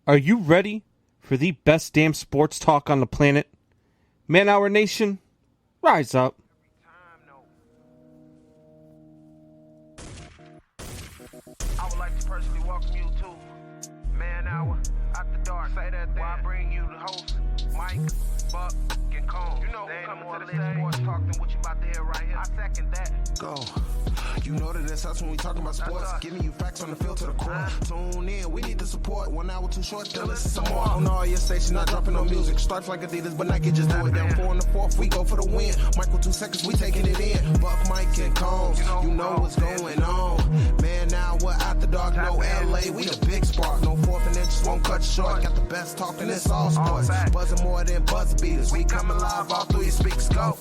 Are you ready for the best damn sports talk on the planet? Man Hour Nation, rise up. I would like to personally welcome you to Man Hour After Dark. Say that while I bring you the host, Mike, Buck, and Cone. You know who coming to the stage sports talk than what you about to hear right here. I second that. Go. You know that it's us when we talking about sports. Giving you facts on the field to the core. Tune in, we need the support. 1 hour too short, then listen some more. On all your stations, not dropping no music. Starts like Adidas, but Nike just do it. Down 4 in the 4th, we go for the win. Michael 2 seconds, we taking it in. Buck, Mike, and Combs, you know what's going on. Man, now we're After Dark, no LA, we the big spark. No 4th and inches won't cut you short. Got the best talking, it's all sports. Buzzing more than buzz beaters. We coming live, all 3 speaks go.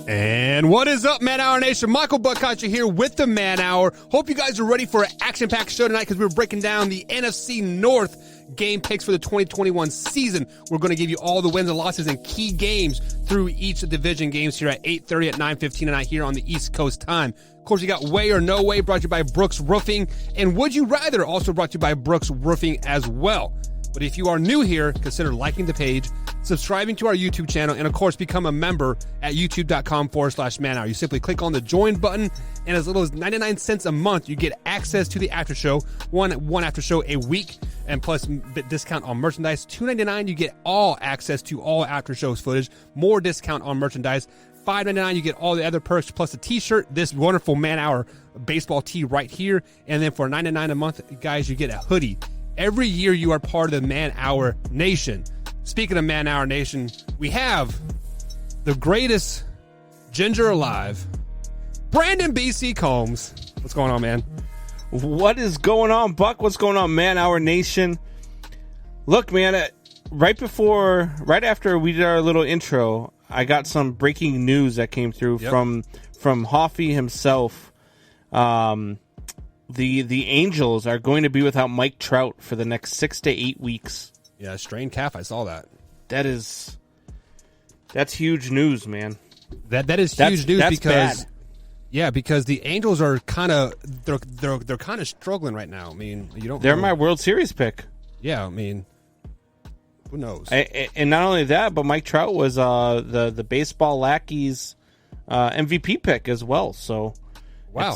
And what is up, Man Hour Nation? Michael Buckhatcher here with the Man Hour. Hope you guys are ready for an action-packed show tonight because we're breaking down the NFC North game picks for the 2021 season. We're going to give you all the wins and losses and key games through each division games here at 8:30 at 9:15 tonight here on the East Coast time. Of course, you got Way or No Way brought to you by Brooks Roofing, and Would You Rather also brought to you by Brooks Roofing as well. But if you are new here, consider liking the page, subscribing to our YouTube channel, and of course, become a member at youtube.com/manhour. You simply click on the join button, and as little as 99 cents a month, you get access to the after show, one after show a week, and plus discount on merchandise. $2.99, you get all access to all after shows footage, more discount on merchandise. $5.99, you get all the other perks, plus a t-shirt, this wonderful Man Hour baseball tee right here. And then for $9.99 a month, guys, you get a hoodie. Every year you are part of the Man Hour Nation. Speaking of Man Hour Nation, we have the greatest ginger alive, Brandon BC Combs. What's going on, man? What is going on, Buck? What's going on, Man Hour Nation? Look, man, right after we did our little intro, I got some breaking news that came through from Hoffy himself. The Angels are going to be without Mike Trout for the next 6 to 8 weeks. Yeah, strained calf. I saw that. That's huge news, man. That is huge news because bad. Because the Angels are kind of they're kind of struggling right now. I mean, they're my World Series pick. Yeah, I mean, who knows? And not only that, but Mike Trout was the baseball lackeys MVP pick as well. So wow.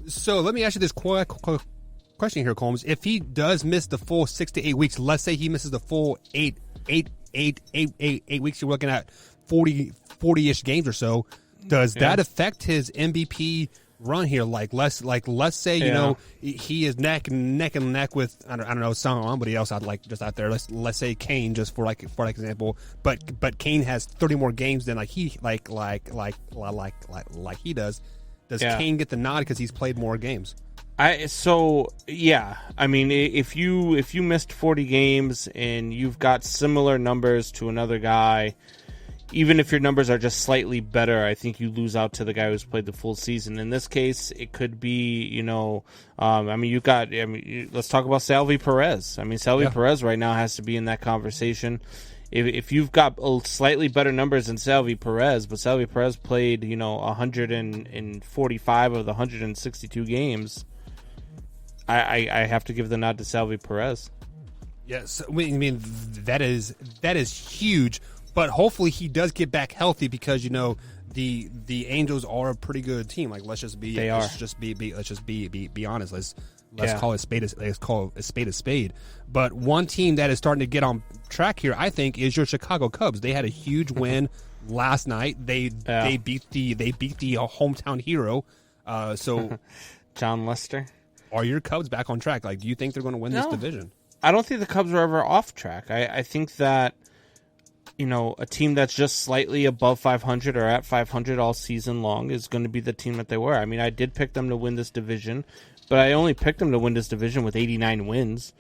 So let me ask you this question here, Combs. If he does miss the full 6 to 8 weeks, let's say he misses the full 8 weeks, you're looking at 40-ish games or so. Does that affect his MVP run here? Let's say you know he is neck and neck with I don't know somebody else out out there. Let's say Kane, just for example. But Kane has 30 more games than he does. Does Kane get the nod because he's played more games? I mean, if you missed 40 games and you've got similar numbers to another guy, even if your numbers are just slightly better, I think you lose out to the guy who's played the full season. In this case, it could be, let's talk about Salvi Perez. I mean, Perez right now has to be in that conversation. If you've got slightly better numbers than Salvi Perez, but Salvi Perez played, 145 of the 162 games, I have to give the nod to Salvi Perez. Yes, I mean that is huge. But hopefully he does get back healthy because the Angels are a pretty good team. Let's just be honest. Let's call it a spade a spade. But one team that is starting to get on track here, I think, is your Chicago Cubs. They had a huge win last night. They beat the hometown hero. So John Lester. Are your Cubs back on track? Do you think they're going to win this division? I don't think the Cubs are ever off track. I think that a team that's just slightly above 500 or at 500 all season long is going to be the team that they were. I mean, I did pick them to win this division, but I only picked them to win this division with 89 wins.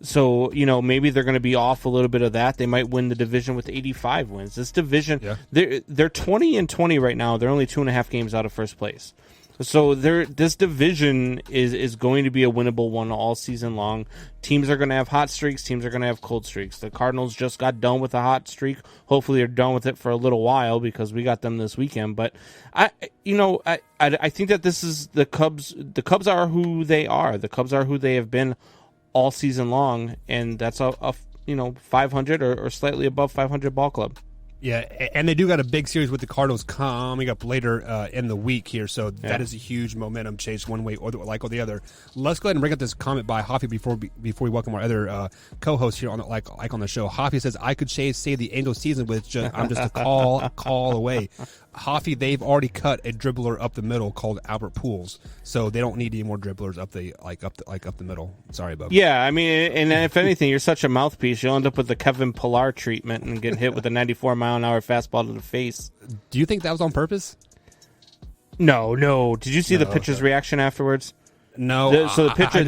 So, maybe they're going to be off a little bit of that. They might win the division with 85 wins. This division, they're 20-20 right now. They're only 2.5 games out of first place. So this division is going to be a winnable one all season long. Teams are going to have hot streaks. Teams are going to have cold streaks. The Cardinals just got done with a hot streak. Hopefully they're done with it for a little while because we got them this weekend. But I think that this is the Cubs. The Cubs are who they are. The Cubs are who they have been all season long, and that's a 500 or slightly above 500 ball club. Yeah, and they do got a big series with the Cardinals coming up later in the week here, so that is a huge momentum change one way or the other. Let's go ahead and bring up this comment by Hoffy before we welcome our other co-host here on the show. Hoffy says, "I could save the Angels season with I'm just a call away." Hoffy, they've already cut a dribbler up the middle called Albert Pujols, so they don't need any more dribblers up the middle. Sorry, Bub. Yeah, I mean, and if anything, you're such a mouthpiece, you'll end up with the Kevin Pillar treatment and get hit with a 94-mile-an-hour fastball to the face. Do you think that was on purpose? No. Did you see the pitcher's reaction afterwards? No. So the pitcher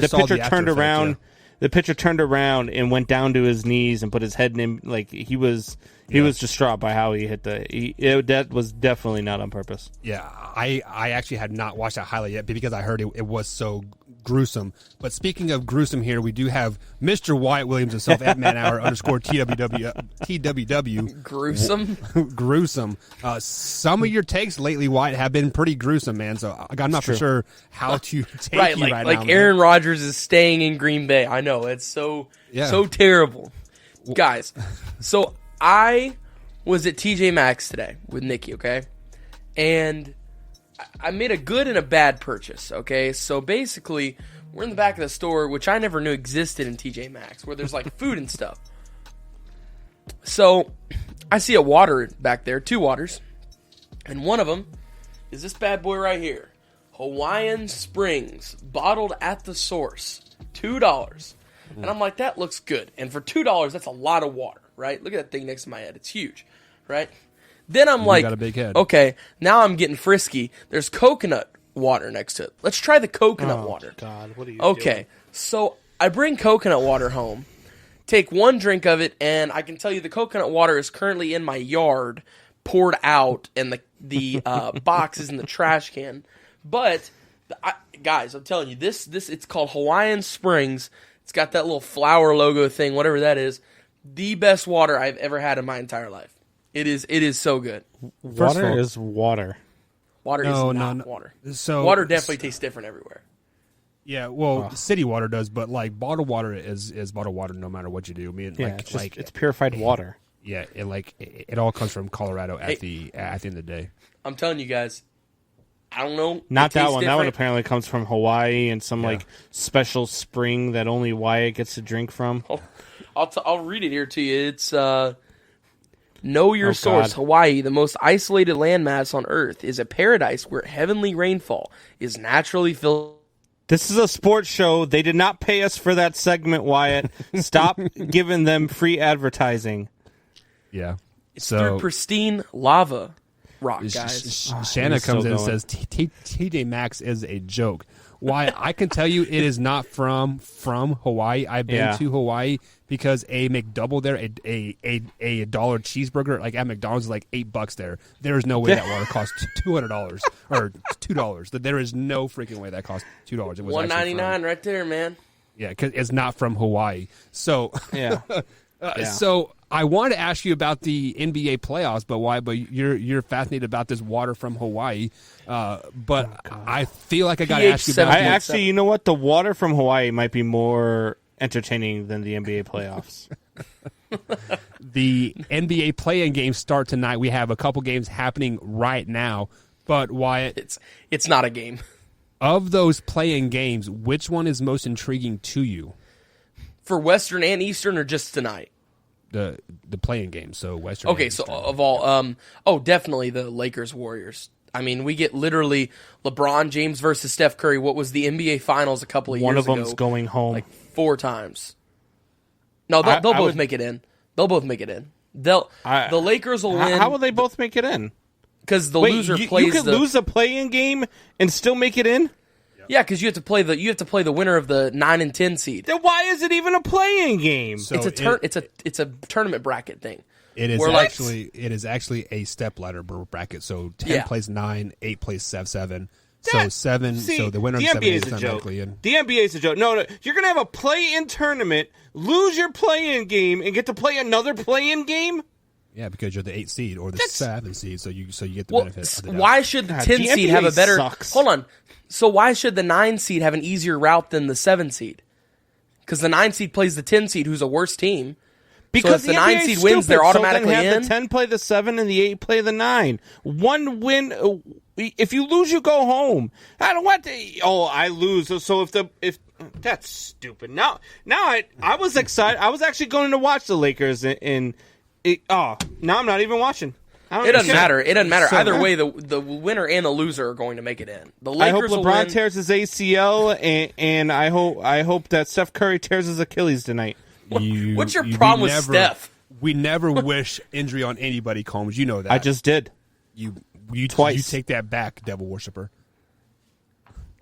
turned around. Yeah. The pitcher turned around and went down to his knees and put his head in. Like he was distraught by how he hit that was definitely not on purpose. Yeah, I actually had not watched that highlight yet because I heard it was so gruesome. But speaking of gruesome here, we do have Mr. Wyatt Williams himself at ManHour _TWW. Gruesome? Gruesome. Some of your takes lately, Wyatt, have been pretty gruesome, man. So I'm not for sure how to take right, you right now. Like Aaron Rodgers is staying in Green Bay. I know. It's so terrible. Guys, so I was at TJ Maxx today with Nikki, okay? And I made a good and a bad purchase, okay? So basically, we're in the back of the store, which I never knew existed in TJ Maxx, where there's like food and stuff. So I see a water back there, 2 waters, and one of them is this bad boy right here. Hawaiian Springs, bottled at the source, $2. And I'm like, that looks good. And for $2, that's a lot of water, right? Look at that thing next to my head. It's huge, right? Then I'm like, got a big head. Okay, now I'm getting frisky. There's coconut water next to it. Let's try the coconut water. God, what are you doing? So I bring coconut water home, take one drink of it, and I can tell you the coconut water is currently in my yard, poured out, and the box is in the trash can. But, guys, I'm telling you, this it's called Hawaiian Springs. It's got that little flower logo thing, whatever that is. The best water I've ever had in my entire life. It is so good. Water is water. Water is not water. So water definitely tastes different everywhere. Yeah, well, city water does, but like bottled water is bottled water no matter what you do. I mean, it's purified water. Yeah, it all comes from Colorado at the end of the day. I'm telling you guys, I don't know. Not that one. Different. That one apparently comes from Hawaii and some like special spring that only Wyatt gets to drink from. I'll read it here to you. It's know your source. God. Hawaii, the most isolated landmass on Earth, is a paradise where heavenly rainfall is naturally filled. This is a sports show. They did not pay us for that segment, Wyatt. Stop giving them free advertising. Yeah. It's through pristine lava rock, guys. Shanna comes in and says, TJ Maxx is a joke. Why, I can tell you it is not from Hawaii. I've been to Hawaii because a McDouble there, a dollar cheeseburger, like at McDonald's, is like $8 there. There is no way that water costs $200 or $2. There is no freaking way that costs $2. It was $1.99 right there, man. Yeah, because it's not from Hawaii. So so I wanted to ask you about the NBA playoffs, but why? But you're fascinated about this water from Hawaii. But I feel like I got to ask you about. You know what? The water from Hawaii might be more entertaining than the NBA playoffs. The NBA play-in games start tonight. We have a couple games happening right now. But Wyatt, it's not a game. Of those play-in games, which one is most intriguing to you? For Western and Eastern, or just tonight? The play-in game, so Western. Okay, so of all, definitely the Lakers Warriors. I mean, we get literally LeBron James versus Steph Curry. What was the NBA Finals a couple of years ago? One of them's going home like 4 times. No, they'll both make it in. They'll both make it in. The Lakers will win. How will they both make it in? Because the loser plays. You could lose a play-in game and still make it in. Yeah, because you have to play the winner of the 9 and 10 seed. Then why is it even a play-in game? So it's a tournament bracket thing. It is actually a step ladder bracket. So 10 plays 9, 8 plays 7. So 7. So the winner of 7 is automatically in. The NBA is a joke. No, you're gonna have a play-in tournament, lose your play-in game, and get to play another play-in game. Yeah, because you're the 8 seed or the 7 seed, so you get the benefit of the doubt. Why should the 10 seed have a better? Hold on. So why should the 9 seed have an easier route than the 7 seed? because the 9 seed plays the 10 seed, who's a worse team. Because so if the 9 seed wins, they're automatically so then have in. The 10 play the 7 and the 8 play the 9. One win. If you lose, you go home. I don't want to. Oh, I lose. So if that's stupid. Now I was excited. I was actually going to watch the Lakers now I'm not even watching. It doesn't matter. It doesn't matter. So, Either way, the winner and the loser are going to make it in. The I hope Lakers will LeBron win. tears his ACL, and I hope that Steph Curry tears his Achilles tonight. What's your problem with Steph? We never wish injury on anybody, Combs. You know that. I just did. You Twice. You take that back, devil worshiper.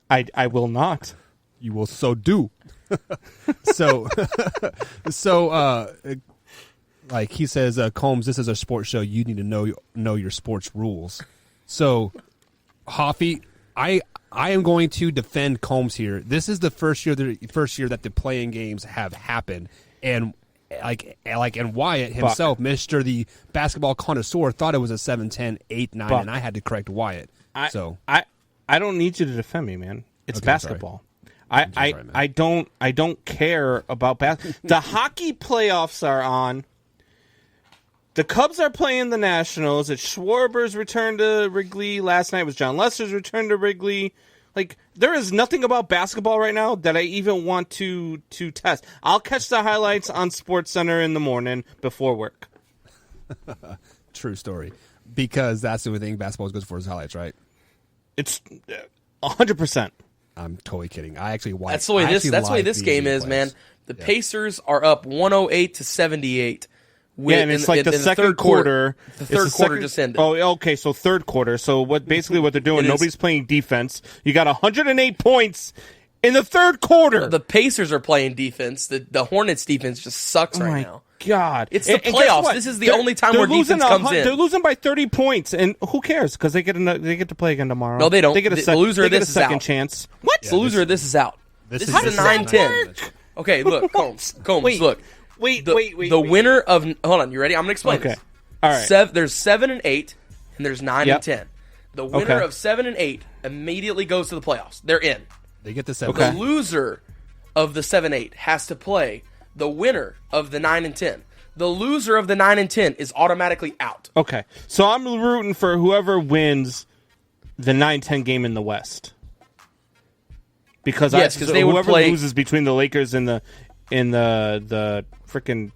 I will not. You will so do. so like he says, Combs, this is a sports show. You need to know your sports rules. So, Hoffy, I am going to defend Combs here. This is the first year that the playing games have happened, and and Wyatt himself, Mr. the basketball connoisseur, thought it was a 7-10, 8-9, and I had to correct Wyatt. I don't need you to defend me, man. It's Okay, basketball. sorry, I don't care about basketball. The hockey playoffs are on. The Cubs are playing the Nationals. It's Schwarber's return to Wrigley. Last night was John Lester's return to Wrigley. Like, there is nothing about basketball right now that I even want to test. I'll catch the highlights on SportsCenter in the morning before work. True story. Because that's the only thing basketball is good for is highlights, right? It's 100%. I'm totally kidding. I actually watch. That's the way this game is, man. The Pacers are up 108-78. It's like the second quarter. The third quarter just ended. Oh, okay. So third quarter. So what they're doing? Nobody's playing defense. You got 108 points in the third quarter. The Pacers are playing defense. The Hornets defense just sucks right now. God, it's the playoffs. This is the only time where defense comes in. They're losing by 30 points, and who cares? Because they get to play again tomorrow. No, they don't. They get the loser of this is second out. chance. What? The loser of this is out. This is a 9-10. Okay, look, Combs, look. Wait. The winner of hold on, you ready? I'm gonna explain this. All right. There's 7 and 8, and there's 9 and 10. The winner of 7 and 8 immediately goes to the playoffs. They're in. They get the 7. The loser of the 7-8 has to play the winner of the 9 and 10. The loser of the 9 and 10 is automatically out. Okay, so I'm rooting for whoever wins the 9-10 game in the West. Because they would whoever play loses between the Lakers and the freaking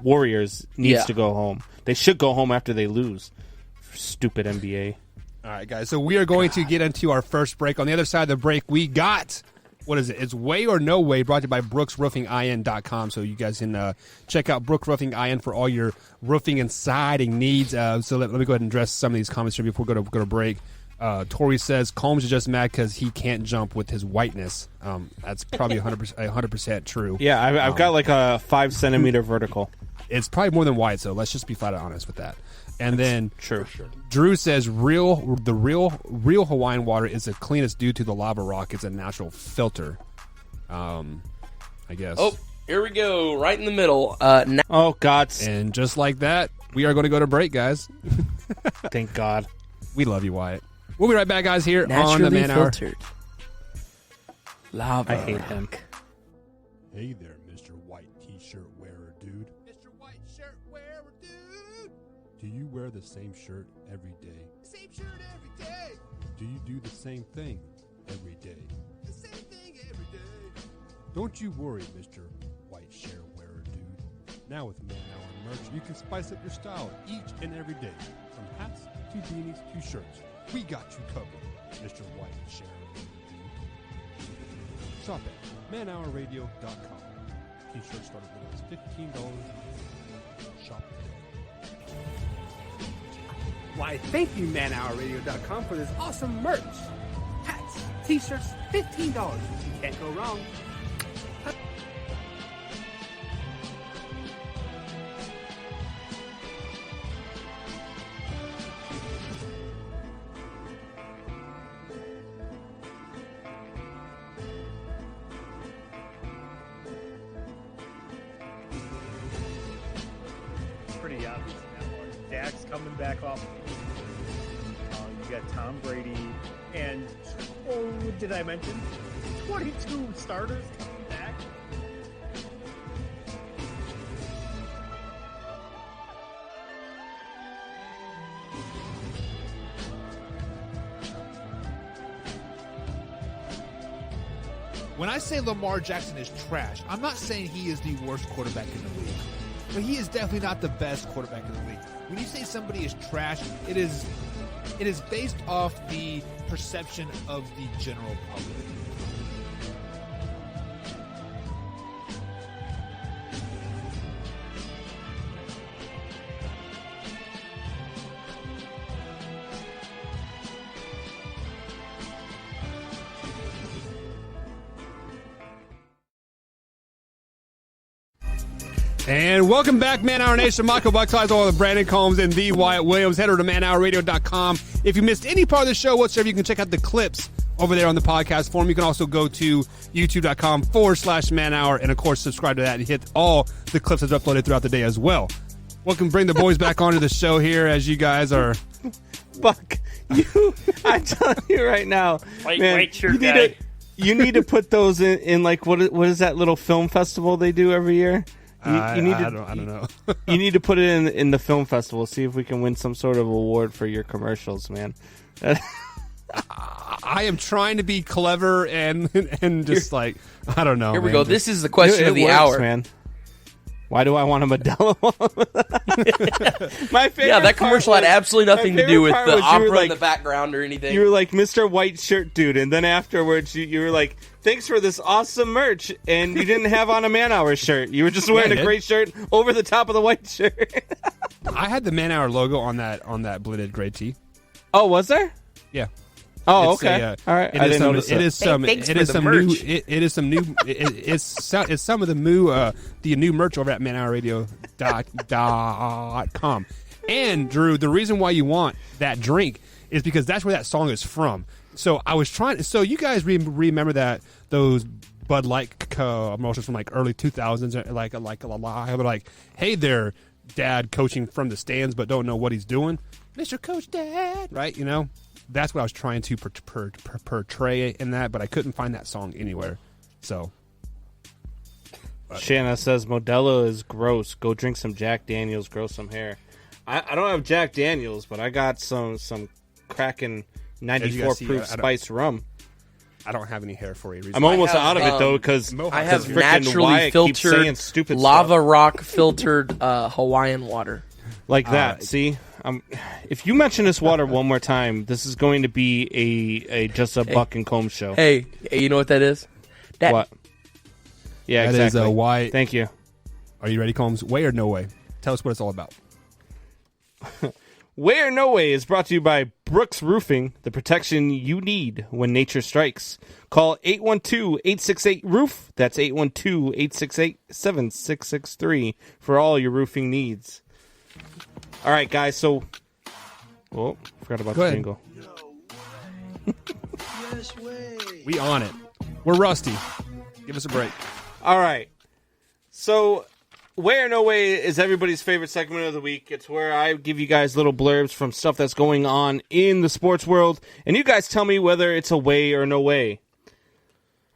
Warriors needs to go home. They should go home after they lose. Stupid NBA. All right, guys. So we are going to get into our first break. On the other side of the break, we got, what is it? It's Way or No Way, brought to you by BrooksRoofingIN.com. So you guys can check out Brooks Roofing IN for all your roofing and siding needs. So let me go ahead and address some of these comments here before we go to break. Tori says Combs is just mad because he can't jump with his whiteness. That's probably 100% true. Yeah, I've got like a 5 centimeter vertical. It's probably more than white, so let's just be flat out honest with that. And then true. Drew says the real Hawaiian water is the cleanest due to the lava rock. It's a natural filter. I guess. Oh, here we go, right in the middle. Oh God! And just like that, we are going to go to break, guys. Thank God. We love you, Wyatt. We'll be right back, guys, here on the Man filtered. Hour. Lava. I hate him. Hey there, Mr. White T-shirt wearer, dude. Mr. White shirt wearer, dude. Do you wear the same shirt every day? Same shirt every day. Do you do the same thing every day? The same thing every day. Don't you worry, Mr. White shirt wearer, dude. Now with Man Hour merch, you can spice up your style each and every day. From hats to beanies to shirts. We got you covered, Mr. White Share. Shop at manhourradio.com. T-shirts start at $15. Shop today. Why, thank you, manhourradio.com, for this awesome merch. Hats, T-shirts, $15. You can't go wrong. Pretty obvious in that one. Dak's coming back off. You got Tom Brady, and did I mention 22 starters coming back? When I say Lamar Jackson is trash, I'm not saying he is the worst quarterback in the league, but he is definitely not the best quarterback in the league. When you say somebody is trash, it is based off the perception of the general public. And welcome back, Man Hour Nation. Michael Buckeyes, all with Brandon Combs and the Wyatt Williams. Head over to manhourradio.com. If you missed any part of the show whatsoever, you can check out the clips over there on the podcast forum. You can also go to youtube.com/manhour and, of course, subscribe to that and hit all the clips that's uploaded throughout the day as well. Welcome, bring the boys back onto the show here as you guys are. Buck, I'm telling you right now, Wait, your guy. You need to put those in like, what is that little film festival they do every year? I don't know. You need to put it in the film festival. See if we can win some sort of award for your commercials, man. I am trying to be clever and just like, I don't know. Here we go. This is the question of the hour, man. Why do I want a Modelo? My favorite. Yeah, that commercial had absolutely nothing to do with the opera in like, the background or anything. You were like Mr. White Shirt Dude, and then afterwards you were like, thanks for this awesome merch, and you didn't have on a Man Hour shirt. You were just wearing a gray shirt over the top of the white shirt. I had the Man Hour logo on that blended gray tee. Oh, was there? Yeah. Oh, okay. All right. I didn't notice it. It's some new merch over at manhourradio.com. And Drew, the reason why you want that drink is because that's where that song is from. So I was trying. So you guys remember those Bud Light commercials from like early 2000s, like, hey there, Dad, coaching from the stands, but don't know what he's doing, Mr. Coach Dad, right? You know. That's what I was trying to portray in that, but I couldn't find that song anywhere. So, Shanna says Modelo is gross. Go drink some Jack Daniels, grow some hair. I don't have Jack Daniels, but I got some cracking 94 proof spice rum. I don't have any hair for you. I'm almost out of it though because I have naturally filtered lava rock filtered Hawaiian water. Like that. See. If you mention this water one more time, this is going to be a just a Buck and Combs show. Hey, you know what that is? What? Yeah, that exactly. Is why. Thank you. Are you ready, Combs? Way or no way? Tell us what it's all about. Way or no way is brought to you by Brooks Roofing, the protection you need when nature strikes. Call 812-868-ROOF. That's 812-868-7663 for all your roofing needs. All right, guys, so... Oh, forgot about the jingle. We on it. We're rusty. Give us a break. All right. So, Way or No Way is everybody's favorite segment of the week. It's where I give you guys little blurbs from stuff that's going on in the sports world, and you guys tell me whether it's a way or no way.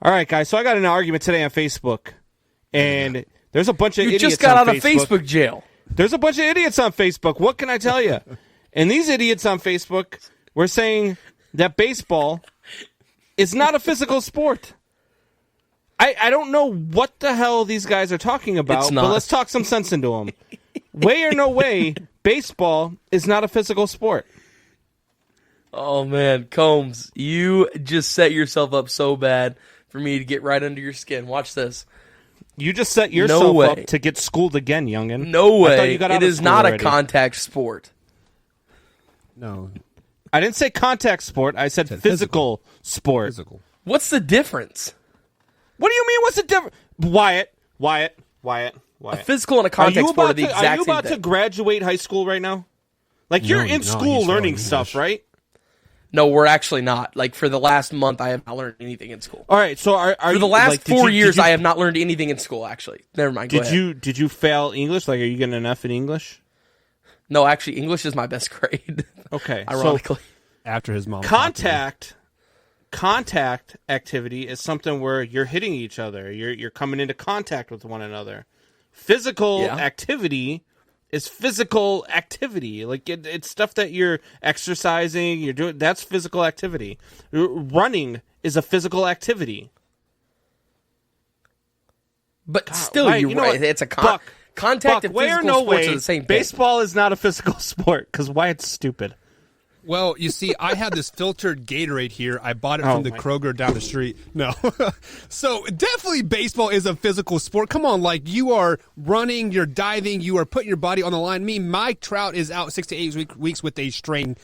All right, guys, so I got in an argument today on Facebook, and there's a bunch of idiots on Facebook. You just got out of Facebook jail. There's a bunch of idiots on Facebook. What can I tell you? And these idiots on Facebook were saying that baseball is not a physical sport. I don't know what the hell these guys are talking about, but let's talk some sense into them. Way or no way, baseball is not a physical sport. Oh, man, Combs, you just set yourself up so bad for me to get right under your skin. Watch this. You just set yourself up to get schooled again, youngin. No way. It is not a contact sport. No. I didn't say contact sport. I said physical sport. Physical. What's the difference? What do you mean, what's the difference? Wyatt. A physical and a contact sport are the exact same thing. Are you about to graduate high school right now? Like, you're in school learning stuff, right? No, we're actually not. Like, for the last month, I have not learned anything in school. All right, so are for the last 4 years, I have not learned anything in school, actually. Never mind, go ahead. Did you fail English? Like, are you getting an F in English? No, actually, English is my best grade. Okay. Ironically. So, after his mom. Contact activity is something where you're hitting each other. You're coming into contact with one another. Physical activity is physical activity. Like it's stuff that you're exercising, you're doing. That's physical activity. Running is a physical activity. But still, why- you're you know right. what? It's a Buck, contact and way or physical no sports way, are the same thing. baseball is not a physical sport because Wyatt's stupid. Well, you see, I have this filtered Gatorade here. I bought it Oh, from the my Kroger down the street. No. So definitely baseball is a physical sport. Come on, like you are running, you're diving, you are putting your body on the line. Mike Trout is out 6 to 8 weeks with a strained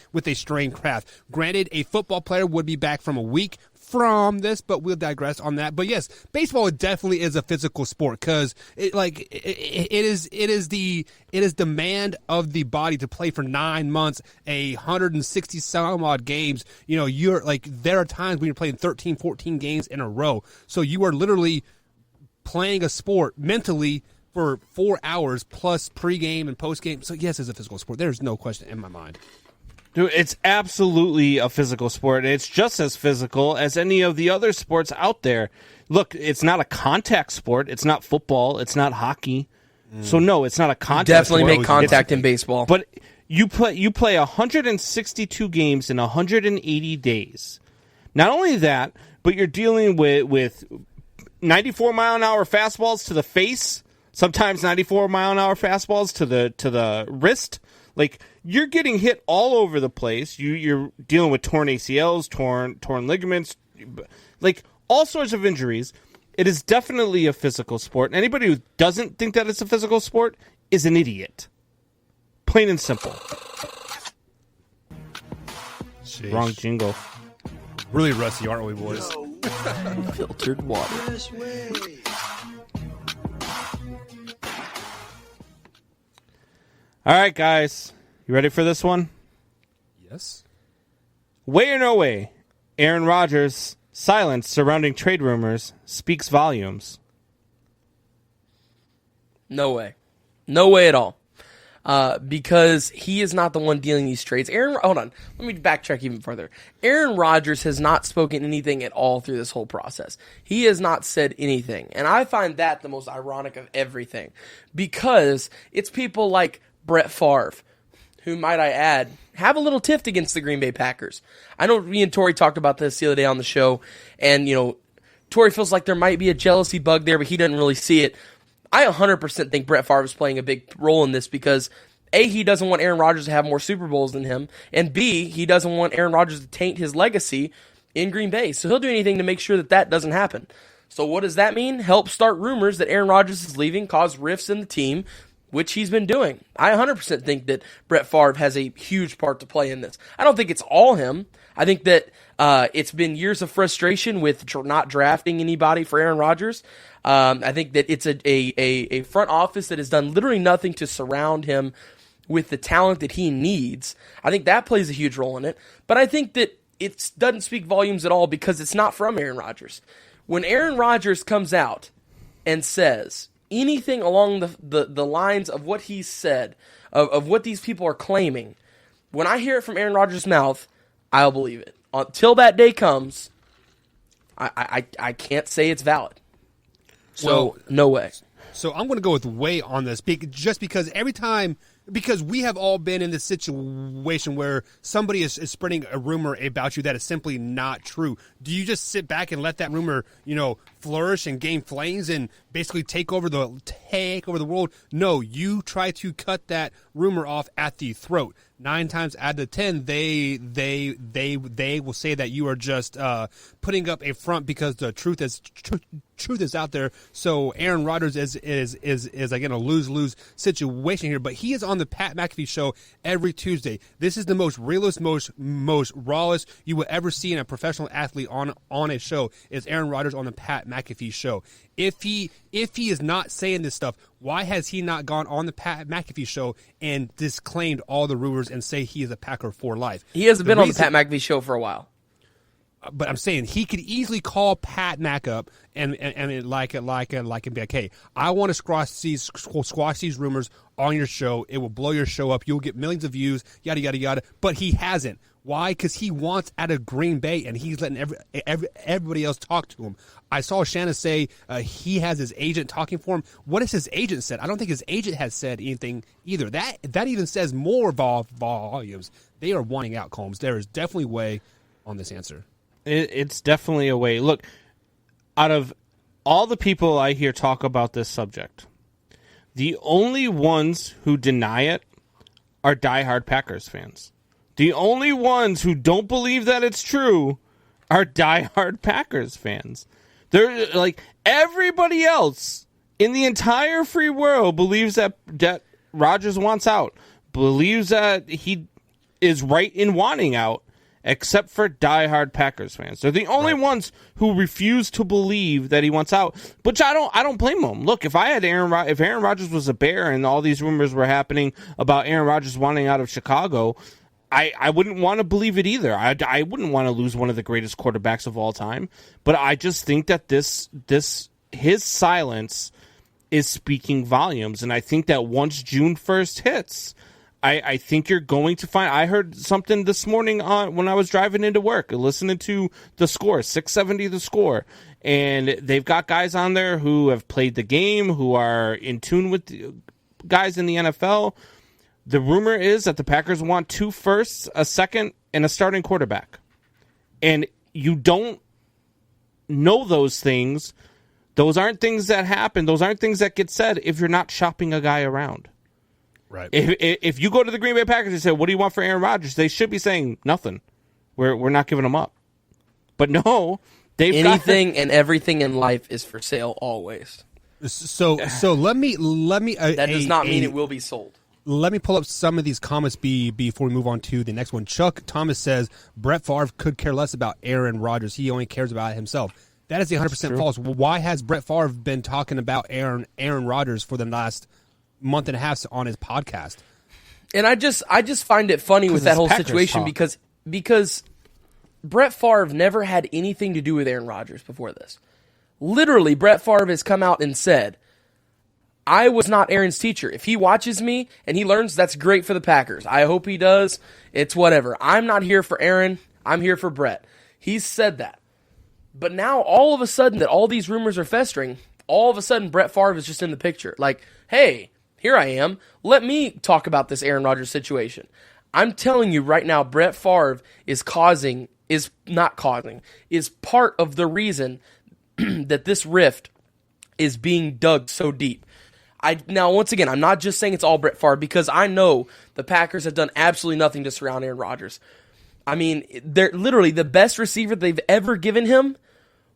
calf. Granted, a football player would be back from a week from this, but we'll digress on that. But yes, baseball definitely is a physical sport because it is the demand of the body to play for 9 months, 160 some odd games. You know, you're like there are times when you're playing 13, 14 games in a row. So you are literally playing a sport mentally for 4 hours plus pregame and postgame. So yes, it's a physical sport. There's no question in my mind. Dude, it's absolutely a physical sport. It's just as physical as any of the other sports out there. Look, it's not a contact sport. It's not football. It's not hockey. So no, it's not a contact Definitely sport. make contact in baseball. But you play 162 games in 180 days. Not only that, but you're dealing with 94-mile-an-hour fastballs to the face, sometimes 94-mile-an-hour fastballs to the wrist. Like, you're getting hit all over the place. You're dealing with torn ACLs, torn ligaments, like all sorts of injuries. It is definitely a physical sport. Anybody who doesn't think that it's a physical sport is an idiot. Plain and simple. Sheesh. Wrong jingle. Really rusty, aren't we, boys? Filtered water. All right, guys. You ready for this one? Yes. Way or no way, Aaron Rodgers' silence surrounding trade rumors speaks volumes. No way. No way at all. Because he is not the one dealing these trades. Hold on. Let me backtrack even further. Aaron Rodgers has not spoken anything at all through this whole process. He has not said anything. And I find that the most ironic of everything. Because it's people like Brett Favre, who, might I add, have a little tiff against the Green Bay Packers. I know me and Tori talked about this the other day on the show, and, you know, Tori feels like there might be a jealousy bug there, but he doesn't really see it. I 100% think Brett Favre is playing a big role in this because, A, he doesn't want Aaron Rodgers to have more Super Bowls than him, and B, he doesn't want Aaron Rodgers to taint his legacy in Green Bay. So he'll do anything to make sure that doesn't happen. So what does that mean? Help start rumors that Aaron Rodgers is leaving, cause rifts in the team, which he's been doing. I 100% think that Brett Favre has a huge part to play in this. I don't think it's all him. I think that it's been years of frustration with not drafting anybody for Aaron Rodgers. I think that it's a front office that has done literally nothing to surround him with the talent that he needs. I think that plays a huge role in it. But I think that it doesn't speak volumes at all because it's not from Aaron Rodgers. When Aaron Rodgers comes out and says anything along the lines of what he said, of what these people are claiming, when I hear it from Aaron Rodgers' mouth, I'll believe it. Until that day comes, I can't say it's valid. So, Well, no way. So I'm going to go with way on this, just because because we have all been in this situation where somebody is spreading a rumor about you that is simply not true. Do you just sit back and let that rumor, flourish and gain flames and basically take over the world? No, you try to cut that rumor off at the throat. 9 times out of 10, they will say that you are just putting up a front because the truth is out there. So Aaron Rodgers is again a lose situation here, but he is on the Pat McAfee show every Tuesday. This is the most realist, most rawest you will ever see in a professional athlete on a show. Is Aaron Rodgers on the Pat McAfee show? If he is not saying this stuff, why has he not gone on the Pat McAfee show and disclaimed all the rumors and say he is a Packer for life? He hasn't been on the Pat McAfee show for a while. But I'm saying he could easily call Pat Mac up and like and be like, hey, I want to squash these rumors on your show. It will blow your show up. You'll get millions of views, yada, yada, yada. But he hasn't. Why? Because he wants out of Green Bay, and he's letting everybody else talk to him. I saw Shanna say he has his agent talking for him. What has his agent said? I don't think his agent has said anything either. That even says more volumes. They are wanting out, Combs. There is definitely way on this answer. It's definitely a way. Look, out of all the people I hear talk about this subject, the only ones who deny it are diehard Packers fans. The only ones who don't believe that it's true are diehard Packers fans. They're like, everybody else in the entire free world believes that Rodgers wants out, believes that he is right in wanting out, except for diehard Packers fans. They're the only ones who refuse to believe that he wants out, which I don't blame them. Look, if Aaron Rodgers was a Bear and all these rumors were happening about Aaron Rodgers wanting out of Chicago, I wouldn't want to believe it either. I wouldn't want to lose one of the greatest quarterbacks of all time. But I just think that his silence is speaking volumes. And I think that once June 1st hits, I think you're going to find. I heard something this morning when I was driving into work, listening to the score, 670 the score. And they've got guys on there who have played the game, who are in tune with the guys in the NFL. The rumor is that the Packers want 2 firsts, a second, and a starting quarterback. And you don't know those things. Those aren't things that happen. Those aren't things that get said if you're not shopping a guy around. Right. If you go to the Green Bay Packers and say, what do you want for Aaron Rodgers? They should be saying nothing. We're not giving him up. But no, they've anything and everything in life is for sale always. So let me. That does not mean it will be sold. Let me pull up some of these comments before we move on to the next one. Chuck Thomas says, Brett Favre could care less about Aaron Rodgers. He only cares about himself. That is 100% false. Why has Brett Favre been talking about Aaron Rodgers for the last month and a half on his podcast? And I just find it funny with that whole Packers situation talk. because Brett Favre never had anything to do with Aaron Rodgers before this. Literally, Brett Favre has come out and said, I was not Aaron's teacher. If he watches me and he learns, that's great for the Packers. I hope he does. It's whatever. I'm not here for Aaron. I'm here for Brett. He's said that. But now, all of a sudden, that all these rumors are festering, all of a sudden, Brett Favre is just in the picture. Like, hey, here I am. Let me talk about this Aaron Rodgers situation. I'm telling you right now, Brett Favre is part of the reason that this rift is being dug so deep. Now, once again, I'm not just saying it's all Brett Favre, because I know the Packers have done absolutely nothing to surround Aaron Rodgers. I mean, they're literally the best receiver they've ever given him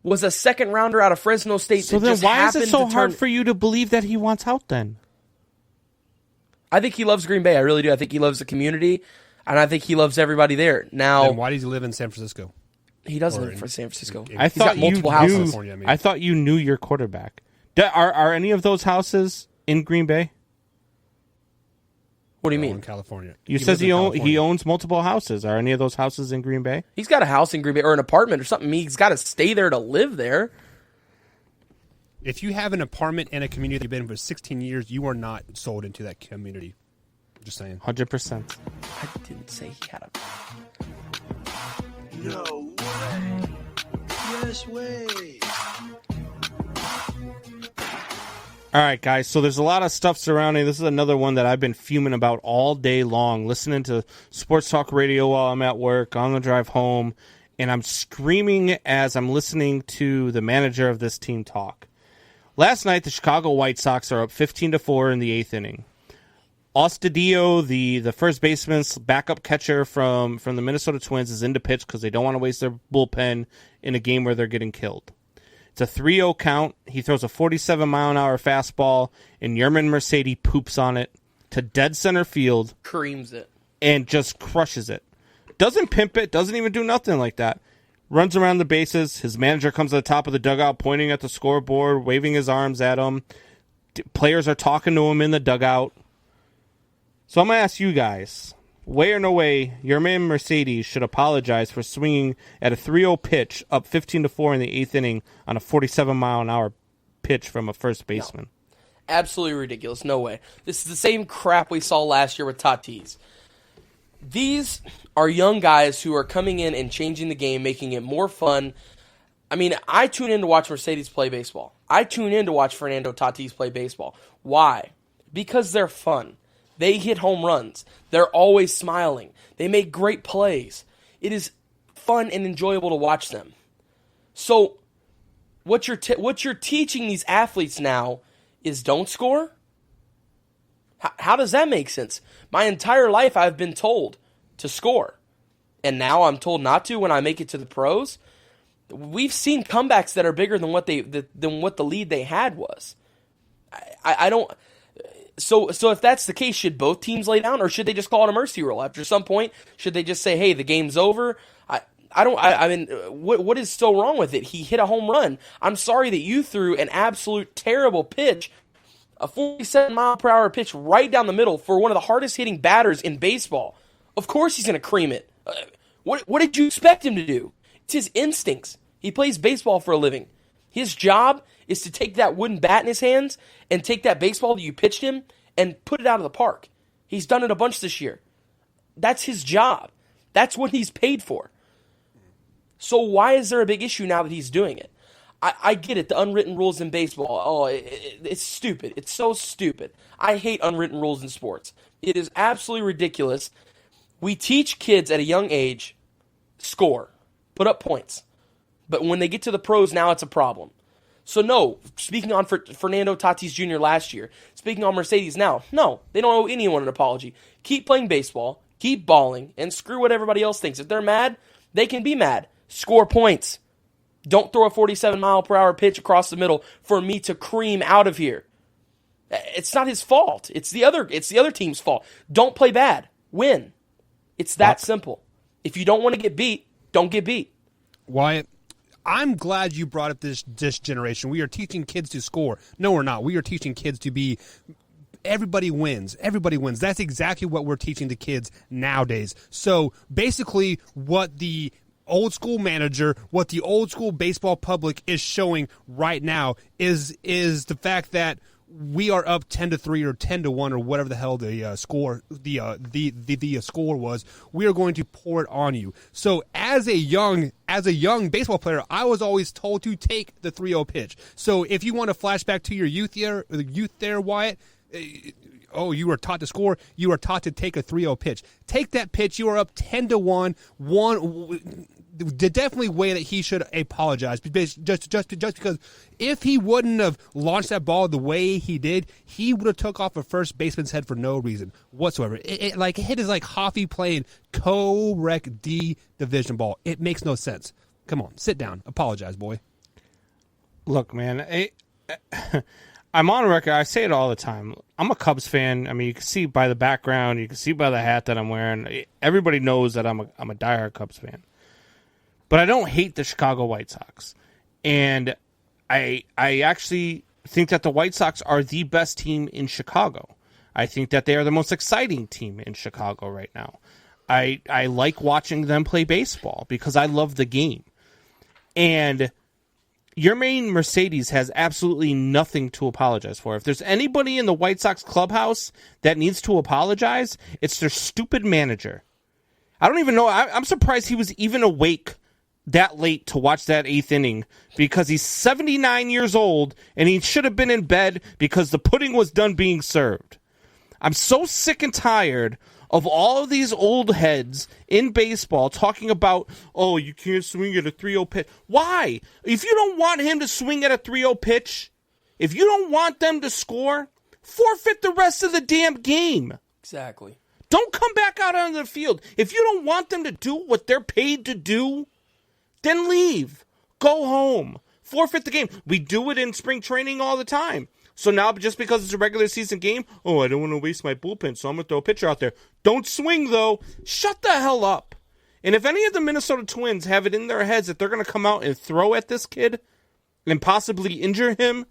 was a second rounder out of Fresno State. So then why is it so hard for you to believe that he wants out then? I think he loves Green Bay. I really do. I think he loves the community, and I think he loves everybody there. Now, then why does he live in San Francisco? He doesn't live in San Francisco. I thought multiple houses. I thought you knew your quarterback. Are any of those houses in Green Bay? What do you mean? In California. You says he owns multiple houses. Are any of those houses in Green Bay? He's got a house in Green Bay or an apartment or something. He's got to stay there to live there. If you have an apartment in a community that you've been in for 16 years, you are not sold into that community. Just saying. 100%. I didn't say he had a... No way. Yes way. All right, guys, so there's a lot of stuff surrounding. This is another one that I've been fuming about all day long, listening to sports talk radio while I'm at work, on the drive home, and I'm screaming as I'm listening to the manager of this team talk. Last night, the Chicago White Sox are up 15-4 in the 8th inning. Astudillo, the first baseman's backup catcher from the Minnesota Twins, is in to pitch because they don't want to waste their bullpen in a game where they're getting killed. It's a 3-0 count. He throws a 47-mile-an-hour fastball, and Yermin Mercedes poops on it to dead center field. Creams it. And just crushes it. Doesn't pimp it, doesn't even do nothing like that. Runs around the bases. His manager comes to the top of the dugout, pointing at the scoreboard, waving his arms at him. Players are talking to him in the dugout. So I'm going to ask you guys, way or no way, Yermin Mercedes should apologize for swinging at a 3-0 pitch up 15-4 in the 8th inning on a 47-mile-an-hour pitch from a first baseman. No. Absolutely ridiculous. No way. This is the same crap we saw last year with Tatis. These are young guys who are coming in and changing the game, making it more fun. I mean, I tune in to watch Mercedes play baseball. I tune in to watch Fernando Tatis play baseball. Why? Because they're fun. They hit home runs. They're always smiling. They make great plays. It is fun and enjoyable to watch them. So what you're teaching these athletes now is don't score? How does that make sense? My entire life I've been told to score, and now I'm told not to when I make it to the pros. We've seen comebacks that are bigger than what the lead they had was. I don't. So if that's the case, should both teams lay down, or should they just call it a mercy rule? After some point, should they just say, "Hey, the game's over"? I mean, what is so wrong with it? He hit a home run. I'm sorry that you threw an absolute terrible pitch, a 47-mile-per-hour pitch right down the middle for one of the hardest-hitting batters in baseball. Of course he's going to cream it. What did you expect him to do? It's his instincts. He plays baseball for a living. His job is to take that wooden bat in his hands and take that baseball that you pitched him and put it out of the park. He's done it a bunch this year. That's his job. That's what he's paid for. So why is there a big issue now that he's doing it? I get it, the unwritten rules in baseball. Oh, it's stupid. It's so stupid. I hate unwritten rules in sports. It is absolutely ridiculous. We teach kids at a young age, score, put up points. But when they get to the pros, now it's a problem. So no, speaking on Fernando Tatis Jr. last year, speaking on Mercedes now, no, they don't owe anyone an apology. Keep playing baseball, keep balling, and screw what everybody else thinks. If they're mad, they can be mad. Score points. Don't throw a 47-mile-per-hour pitch across the middle for me to cream out of here. It's not his fault. It's the other team's fault. Don't play bad. Win. It's that simple. If you don't want to get beat, don't get beat. Wyatt, I'm glad you brought up this generation. We are teaching kids to score. No, we're not. We are teaching kids to be everybody wins. Everybody wins. That's exactly what we're teaching the kids nowadays. So basically what the old school manager, what the old school baseball public is showing right now is the fact that we are up 10-3 or 10-1 or whatever the hell the score the score was. We are going to pour it on you. So as a young baseball player, I was always told to take the 3-0 pitch. So if you want to flashback to your youth there, Wyatt, you were taught to score. You were taught to take a 3-0 pitch. Take that pitch. You are up 10-1. Definitely way that he should apologize. Just because if he wouldn't have launched that ball the way he did, he would have took off a first baseman's head for no reason whatsoever. It hit his like Hoffy playing co-rec D division ball. It makes no sense. Come on, sit down. Apologize, boy. Look, man, I'm on record. I say it all the time. I'm a Cubs fan. I mean, you can see by the background. You can see by the hat that I'm wearing. Everybody knows that I'm a diehard Cubs fan. But I don't hate the Chicago White Sox. And I actually think that the White Sox are the best team in Chicago. I think that they are the most exciting team in Chicago right now. I like watching them play baseball because I love the game. And your main Mercedes has absolutely nothing to apologize for. If there's anybody in the White Sox clubhouse that needs to apologize, it's their stupid manager. I don't even know. I'm surprised he was even awake that late to watch that 8th inning because he's 79 years old and he should have been in bed because the pudding was done being served. I'm so sick and tired of all of these old heads in baseball talking about, oh, you can't swing at a 3-0 pitch. Why? If you don't want him to swing at a 3-0 pitch, if you don't want them to score, forfeit the rest of the damn game. Exactly. Don't come back out on the field. If you don't want them to do what they're paid to do, then leave. Go home. Forfeit the game. We do it in spring training all the time. So now, just because it's a regular season game, I don't want to waste my bullpen, so I'm going to throw a pitcher out there. Don't swing, though. Shut the hell up. And if any of the Minnesota Twins have it in their heads that they're going to come out and throw at this kid and possibly injure him,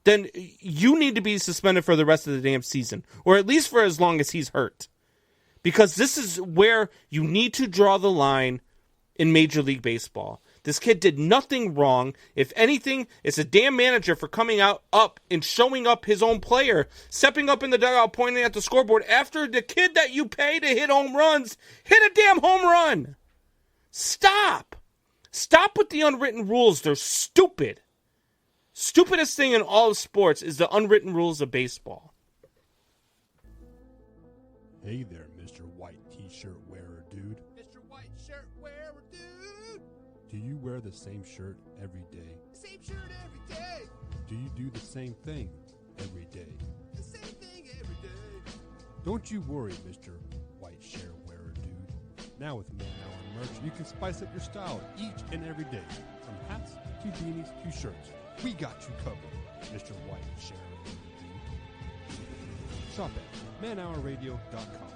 then you need to be suspended for the rest of the damn season, or at least for as long as he's hurt. Because this is where you need to draw the line in Major League Baseball. This kid did nothing wrong. If anything, it's a damn manager for coming out up and showing up his own player, stepping up in the dugout, pointing at the scoreboard after the kid that you pay to hit home runs hit a damn home run. Stop. Stop with the unwritten rules. They're stupid. Stupidest thing in all of sports is the unwritten rules of baseball. Hey there, Mr. White T-shirt wearer, dude. Mr. White shirt wearer, dude. Do you wear the same shirt every day? Same shirt do you do the same thing every day? The same thing every day. Don't you worry, Mr. White Shirt Wearer Dude. Now with Man Hour merch, you can spice up your style each and every day. From hats to beanies to shirts, we got you covered, Mr. White Shirt Wearer Dude. Shop at manhourradio.com.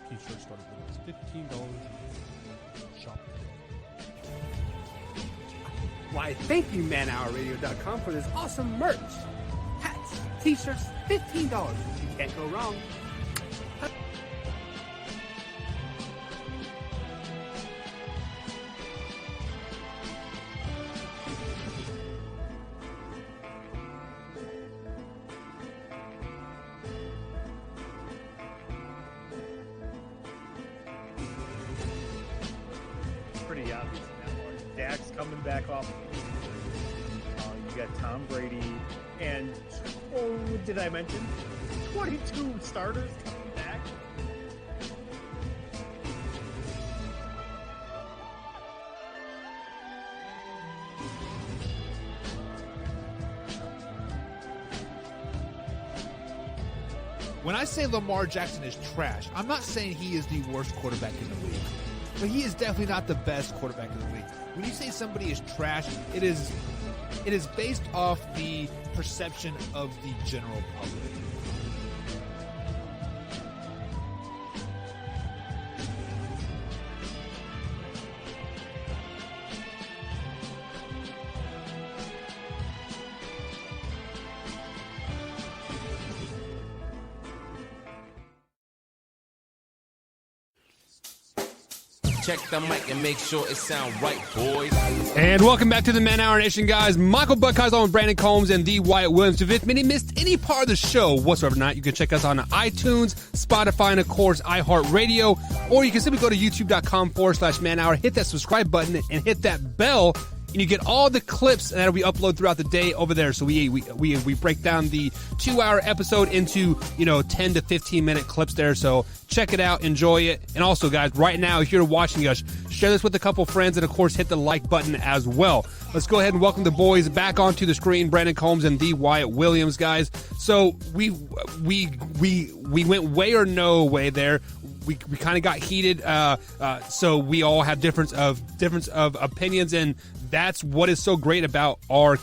T-shirts start at $15. Shop today. Why, thank you, manhourradio.com, for this awesome merch. Hats, t-shirts, $15. You can't go wrong. Pretty obvious in that one. Dak's coming back off. You got Tom Brady and, oh, did I mention 22 starters coming back? When I say Lamar Jackson is trash, I'm not saying he is the worst quarterback in the league, but he is definitely not the best quarterback in the league. When you say somebody is trash, it is based off the perception of the general public. Check the mic and make sure it sound right, boys. And welcome back to the Man Hour Nation, guys. Michael Buckeyes on with Brandon Combs and the Wyatt Williams. If you missed any part of the show whatsoever not, you can check us on iTunes, Spotify, and of course, iHeartRadio. Or you can simply go to youtube.com/Man Hour, hit that subscribe button, and hit that bell. And you get all the clips that we upload throughout the day over there. So we break down the 2-hour episode into 10 to 15 minute clips there. So check it out, enjoy it, and also, guys, right now if you're watching us, share this with a couple friends, and of course hit the like button as well. Let's go ahead and welcome the boys back onto the screen, Brandon Combs and the Wyatt Williams, guys. So we went way or no way there. We kind of got heated, so we all have difference of opinions, and that's what is so great about our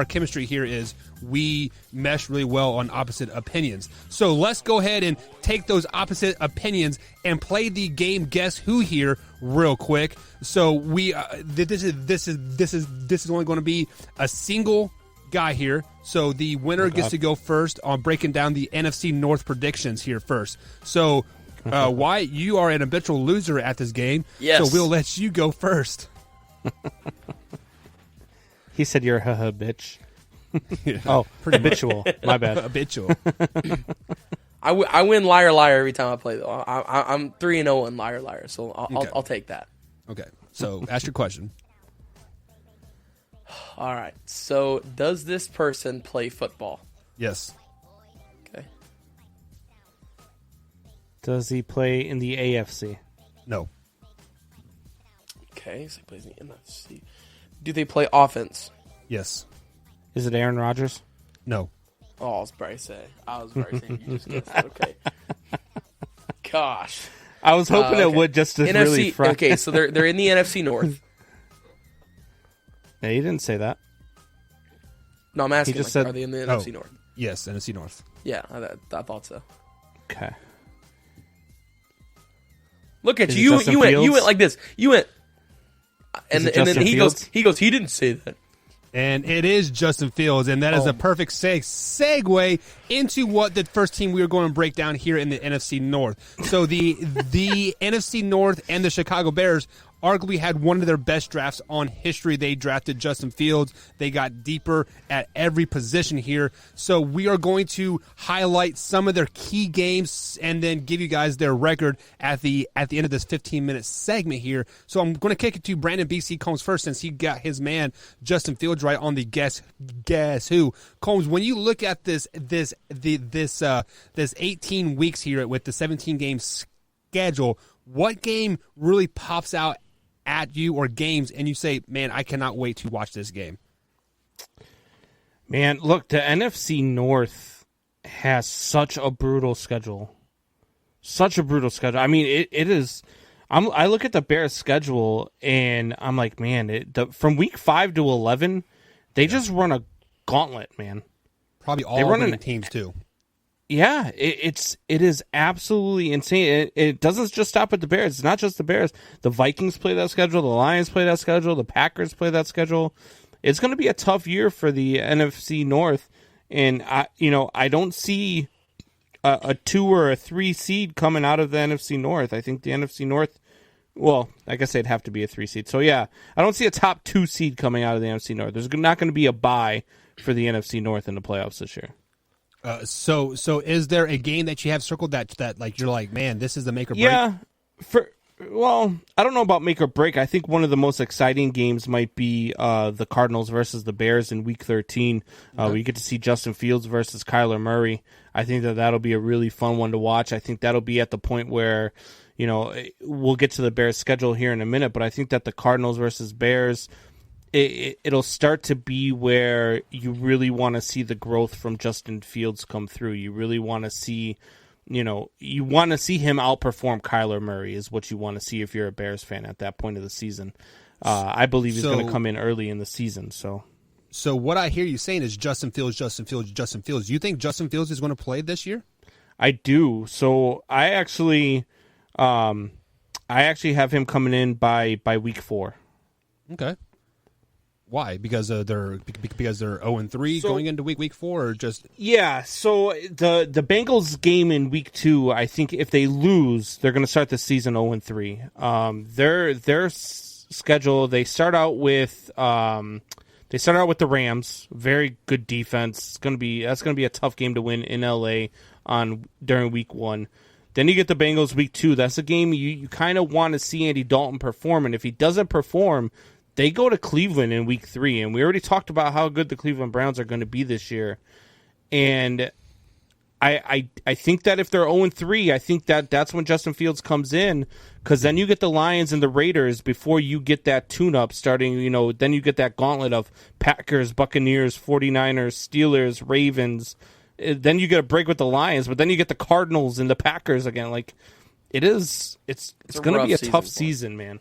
chemistry here is we mesh really well on opposite opinions. So let's go ahead and take those opposite opinions and play the game Guess Who here real quick. So we this is only going to be a single guy here. So the winner gets to go first on breaking down the NFC North predictions here first. So Wyatt, you are an habitual loser at this game. Yes. So we'll let you go first. He said you're a bitch. Oh, habitual. My bad. Habitual. I win liar liar every time I play though. I'm 3-0 in liar liar, so I'll take that. Okay. So ask your question. All right. So does this person play football? Yes. Okay. Does he play in the AFC? No. Okay, so he plays in the NFC. Do they play offense? Yes. Is it Aaron Rodgers? No. Oh, I was about to say. You just guessed. Okay. Gosh. I was hoping it would just to NFC, really fry. Okay, so they're in the NFC North. Yeah, he didn't say that. No, I'm asking. He just said, are they in the NFC North? Yes, NFC North. Yeah, I thought so. Okay. Look at Is you. it Justin You went Fields? like this. You went, and it then Justin he Fields? goes. He didn't say that. And it is Justin Fields, and that is a perfect segue into what the first team we are going to break down here in the NFC North. So the NFC North and the Chicago Bears arguably had one of their best drafts on history. They drafted Justin Fields. They got deeper at every position here. So we are going to highlight some of their key games and then give you guys their record at the end of this 15-minute segment here. So I'm going to kick it to Brandon BC Combs first, since he got his man Justin Fields right on the guess who. Combs, when you look at this 18 weeks here with the 17 game schedule, what game really pops out at you, or games, and you say, man, I cannot wait to watch this game? Man, look, the NFC North has such a brutal schedule. Such a brutal schedule. I mean, it is. I look at the Bears' schedule and I'm like, man, from week 5 to 11, they just run a gauntlet, man. Probably all winning teams too. Yeah, it is absolutely insane. It doesn't just stop at the Bears. It's not just the Bears. The Vikings play that schedule. The Lions play that schedule. The Packers play that schedule. It's going to be a tough year for the NFC North, and I don't see a 2 or a 3 seed coming out of the NFC North. I think the NFC North, well, I guess they'd have to be a 3 seed. So yeah, I don't see a top 2 seed coming out of the NFC North. There's not going to be a bye for the NFC North in the playoffs this year. So is there a game that you have circled that like you're like, man, this is the make or break? Yeah, I don't know about make or break. I think one of the most exciting games might be the Cardinals versus the Bears in Week 13. We get to see Justin Fields versus Kyler Murray. I think that'll be a really fun one to watch. I think that'll be at the point where, we'll get to the Bears' schedule here in a minute, but I think that the Cardinals versus Bears, it'll start to be where you really want to see the growth from Justin Fields come through. You really want to see, you want to see him outperform Kyler Murray is what you want to see if you're a Bears fan at that point of the season. I believe he's going to come in early in the season. So what I hear you saying is Justin Fields. You think Justin Fields is going to play this year? I do. So I actually have him coming in by week 4. Okay. Why? Because they're 0-3 going into week 4, or just So the Bengals game in week 2, I think if they lose, they're going to start the season 0-3. Their schedule, they start out with the Rams, very good defense. That's going to be a tough game to win in LA during week 1. Then you get the Bengals week 2. That's a game you kind of want to see Andy Dalton perform, and if he doesn't perform, they go to Cleveland in week 3, and we already talked about how good the Cleveland Browns are going to be this year. And I think that if they're 0-3, I think that's when Justin Fields comes in, because then you get the Lions and the Raiders before you get that tune-up starting. Then you get that gauntlet of Packers, Buccaneers, 49ers, Steelers, Ravens. Then you get a break with the Lions, but then you get the Cardinals and the Packers again. Like, it's going to be a tough season, man.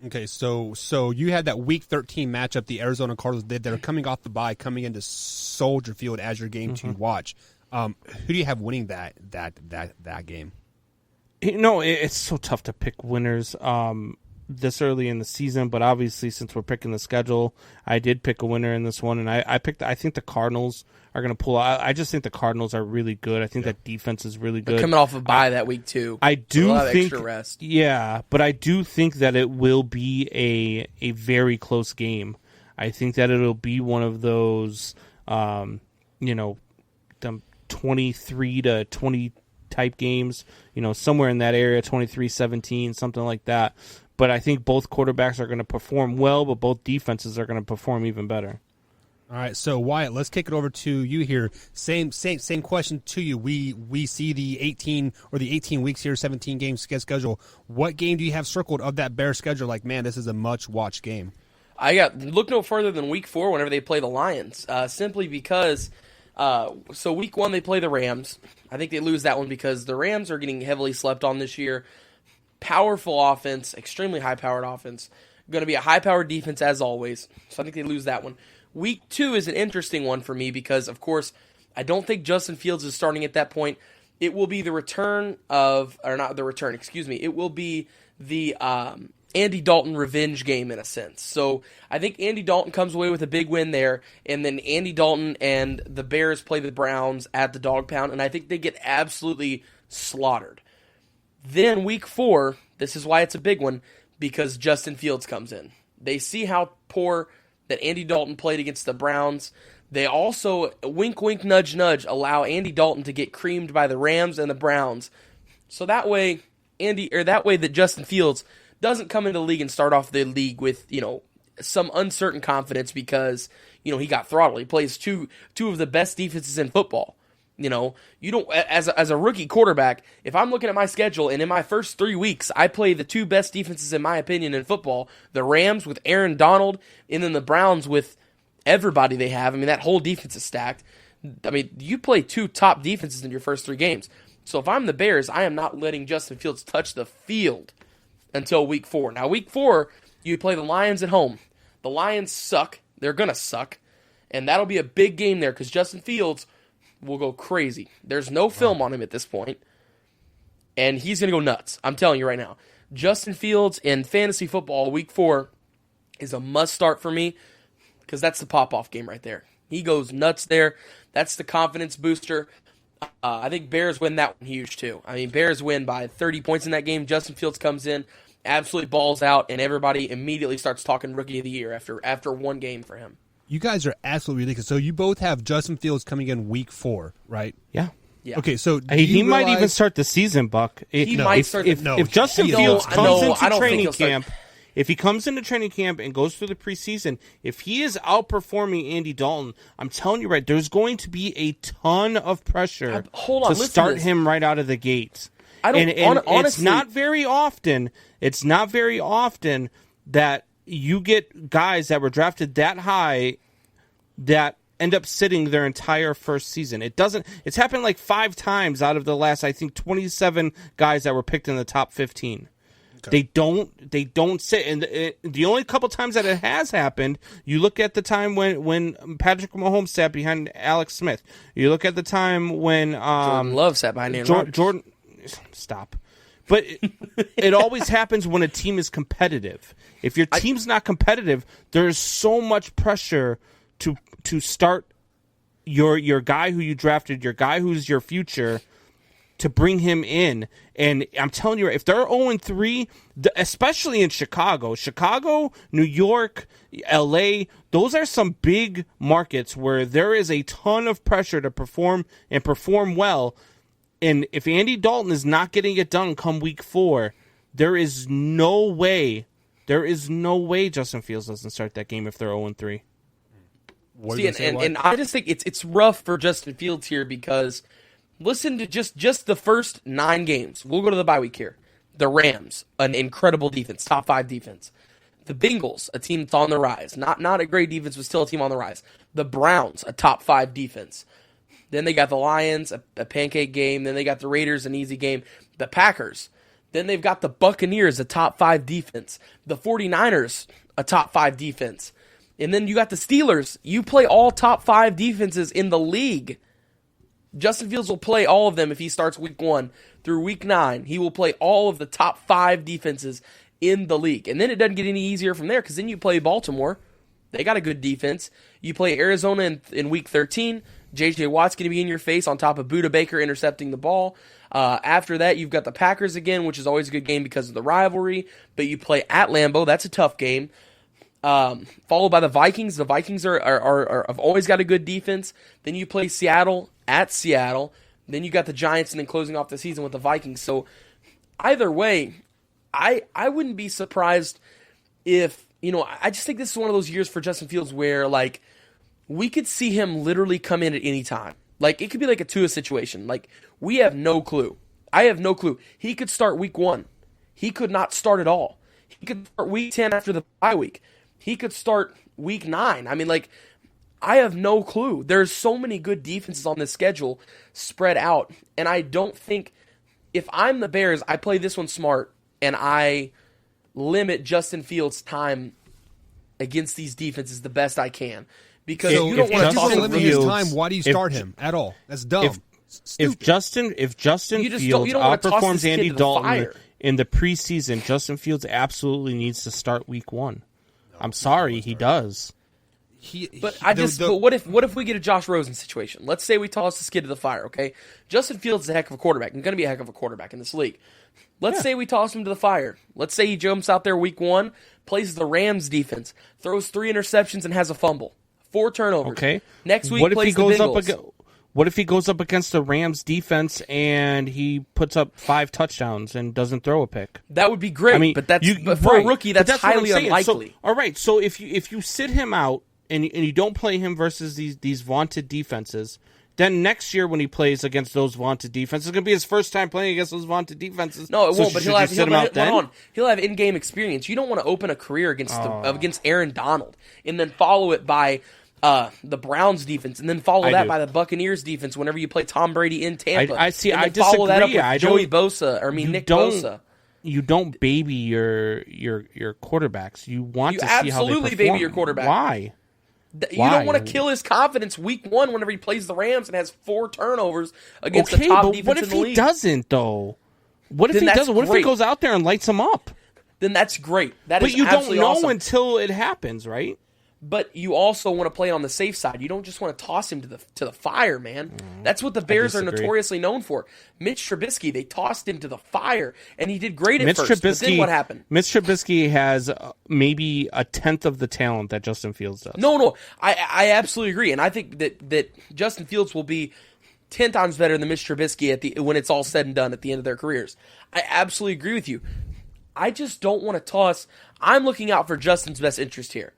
Okay, so you had that Week 13 matchup, the Arizona Cardinals. They're coming off the bye, coming into Soldier Field as your game to watch. Who do you have winning that game? It's so tough to pick winners this early in the season, but obviously since we're picking the schedule, I did pick a winner in this one, and I think the Cardinals are going to pull out. I just think the Cardinals are really good. I think that defense is really good. They're coming off a bye that week too. I do a lot of think extra rest. Yeah, but I do think that it will be a very close game. I think that it'll be one of those them 23-20 type games, somewhere in that area, 23-17, something like that. But I think both quarterbacks are going to perform well, but both defenses are going to perform even better. All right, so Wyatt, let's kick it over to you here. Same question to you. We see the 18 weeks here, 17 games schedule. What game do you have circled of that Bears schedule? Like, man, this is a much watched game. Look no further than week 4 whenever they play the Lions. Simply because, so week 1 they play the Rams. I think they lose that one because the Rams are getting heavily slept on this year. Powerful offense, extremely high-powered offense. Going to be a high-powered defense as always. So I think they lose that one. Week 2 is an interesting one for me because, of course, I don't think Justin Fields is starting at that point. It will be the return of, or not the return, excuse me. It will be the Andy Dalton revenge game in a sense. So I think Andy Dalton comes away with a big win there, and then Andy Dalton and the Bears play the Browns at the Dog Pound, and I think they get absolutely slaughtered. Then week 4, this is why it's a big one, because Justin Fields comes in. They see how poor that Andy Dalton played against the Browns. They also, wink, wink, nudge, nudge, allow Andy Dalton to get creamed by the Rams and the Browns. So that way, that Justin Fields doesn't come into the league and start off the league with, some uncertain confidence because, he got throttled. He plays two of the best defenses in football. You don't, as a rookie quarterback, if I'm looking at my schedule and in my first 3 weeks, I play the 2 best defenses in my opinion in football, the Rams with Aaron Donald and then the Browns with everybody they have. I mean, that whole defense is stacked. I mean, you play 2 top defenses in your first 3 games. So if I'm the Bears, I am not letting Justin Fields touch the field until week 4. Now, week 4, you play the Lions at home. The Lions suck. They're going to suck. And that'll be a big game there because Justin Fields will go crazy. There's no film on him at this point, and he's going to go nuts. I'm telling you right now. Justin Fields in fantasy football week 4 is a must-start for me because that's the pop-off game right there. He goes nuts there. That's the confidence booster. I think Bears win that one huge, too. I mean, Bears win by 30 points in that game. Justin Fields comes in, absolutely balls out, and everybody immediately starts talking Rookie of the Year after one game for him. You guys are absolutely ridiculous. So you both have Justin Fields coming in week 4, right? Yeah. Okay, so he might even start the season, Buck. He might start. If Justin Fields comes into training camp, if he comes into training camp and goes through the preseason, if he is outperforming Andy Dalton, I'm telling you right, there's going to be a ton of pressure to start him right out of the gates. Honestly, it's not very often. It's not very often that you get guys that were drafted that high that end up sitting their entire first season. It's happened like 5 times out of the last, I think, 27 guys that were picked in the top 15. Okay. They don't sit. And the only couple times that it has happened, you look at the time when Patrick Mahomes sat behind Alex Smith. You look at the time when Jordan Love sat behind Aaron Jordan. Stop. But it always happens when a team is competitive. If your team's not competitive, there's so much pressure to start your guy who you drafted, your guy who's your future, to bring him in. And I'm telling you, if they're 0-3, especially in Chicago, New York, LA, those are some big markets where there is a ton of pressure to perform and perform well. And if Andy Dalton is not getting it done come week 4, there is no way Justin Fields doesn't start that game if they're 0-3. And I just think it's rough for Justin Fields here because listen to just the first 9 games. We'll go to the bye week here. The Rams, an incredible defense, top 5 defense. The Bengals, a team that's on the rise. Not a great defense, but still a team on the rise. The Browns, a top 5 defense. Then they got the Lions, a pancake game. Then they got the Raiders, an easy game. The Packers. Then they've got the Buccaneers, a top 5 defense. The 49ers, a top 5 defense. And then you got the Steelers. You play all top 5 defenses in the league. Justin Fields will play all of them if he starts week 1 through week 9. He will play all of the top 5 defenses in the league. And then it doesn't get any easier from there because then you play Baltimore. They got a good defense. You play Arizona in week 13. J.J. Watt's going to be in your face on top of Budda Baker intercepting the ball. After that, you've got the Packers again, which is always a good game because of the rivalry. But you play at Lambeau. That's a tough game. Followed by the Vikings. The Vikings have always got a good defense. Then you play Seattle at Seattle. Then you got the Giants and then closing off the season with the Vikings. So either way, I wouldn't be surprised if, I just think this is one of those years for Justin Fields where, like, we could see him literally come in at any time. Like, it could be like a Tua situation. Like, we have no clue. I have no clue. He could start week 1. He could not start at all. He could start week 10 after the bye week. He could start week 9. I mean, like, I have no clue. There's so many good defenses on this schedule spread out. And I don't think, if I'm the Bears, I play this one smart and I limit Justin Fields' time against these defenses the best I can. Because you don't want to limit his time. Why do you start him at all? That's dumb. If Justin Fields outperforms Andy Dalton in the preseason, Justin Fields absolutely needs to start week 1. I'm sorry, he does. But what if we get a Josh Rosen situation? Let's say we toss the skid to the fire, okay? Justin Fields is a heck of a quarterback and going to be a heck of a quarterback in this league. Let's say we toss him to the fire. Let's say he jumps out there week 1, plays the Rams defense, throws 3 interceptions and has a fumble. 4 turnovers. Okay. Next week plays the Bengals. What if he goes up against the Rams defense and he puts up 5 touchdowns and doesn't throw a pick? That would be great. I mean, but for a rookie, that's highly unlikely. So, all right. So if you sit him out and you don't play him versus these vaunted defenses, then next year when he plays against those vaunted defenses, it's going to be his first time playing against those vaunted defenses. No, it won't. But he'll have in-game experience. You don't want to open a career against Aaron Donald and then follow it by the Browns defense, and then follow I that do. by the Buccaneers defense whenever you play Tom Brady in Tampa. I see. And I then follow that up disagree. with Joey Bosa, Nick Bosa. You don't baby your quarterbacks. You want You to see how they absolutely perform. baby your quarterback. Why? You Why? don't want to kill his confidence week 1 whenever he plays the Rams and has 4 turnovers against Okay, the top but defense what if in the he league. doesn't though? What if Then he that's doesn't? What if he great. goes out there and lights them up? Then that's great. That But is you don't absolutely know awesome. until it happens, right? But you also want to play on the safe side. You don't just want to toss him to the fire, man. That's what the Bears are disagree. notoriously known for. Mitch Trubisky, they tossed him to the fire, and he did great at Mitch first. But then what happened? Mitch Trubisky has maybe a tenth of the talent that Justin Fields does. No, I absolutely agree, and I think that Justin Fields will be 10 times better than Mitch Trubisky when it's all said and done at the end of their careers. I absolutely agree with you. I just don't want to toss. I'm looking out for Justin's best interest here.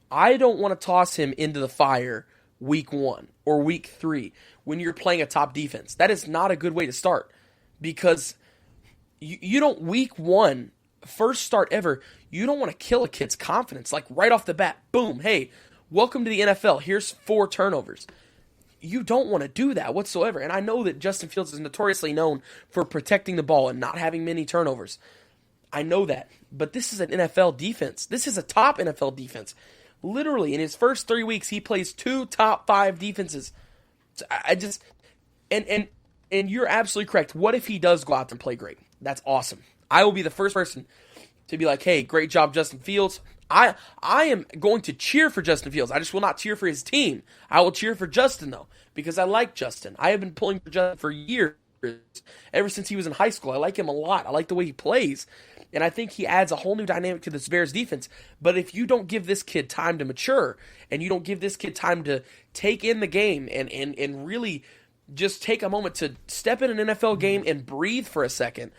I don't want to toss him into the fire week 1 or week 3 when you're playing a top defense. That is not a good way to start, because you don't week 1, first start ever, you don't want to kill a kid's confidence. Like right off the bat, boom, hey, welcome to the NFL. Here's 4 turnovers. You don't want to do that whatsoever. And I know that Justin Fields is notoriously known for protecting the ball and not having many turnovers. I know that. But this is an NFL defense. This is a top NFL defense. Literally, in his first 3 weeks, he plays 2 top 5 defenses. So I just and you're absolutely correct. What if he does go out and play great? That's awesome. I will be the first person to be like, hey, great job, Justin Fields. I am going to cheer for Justin Fields. I just will not cheer for his team. I will cheer for Justin, though, because I like Justin. I have been pulling for Justin for years, ever since he was in high school. I like him a lot. I like the way he plays. And I think he adds a whole new dynamic to this Bears defense. But if you don't give this kid time to mature, and you don't give this kid time to take in the game and really just take a moment to step in an NFL game and breathe for a second,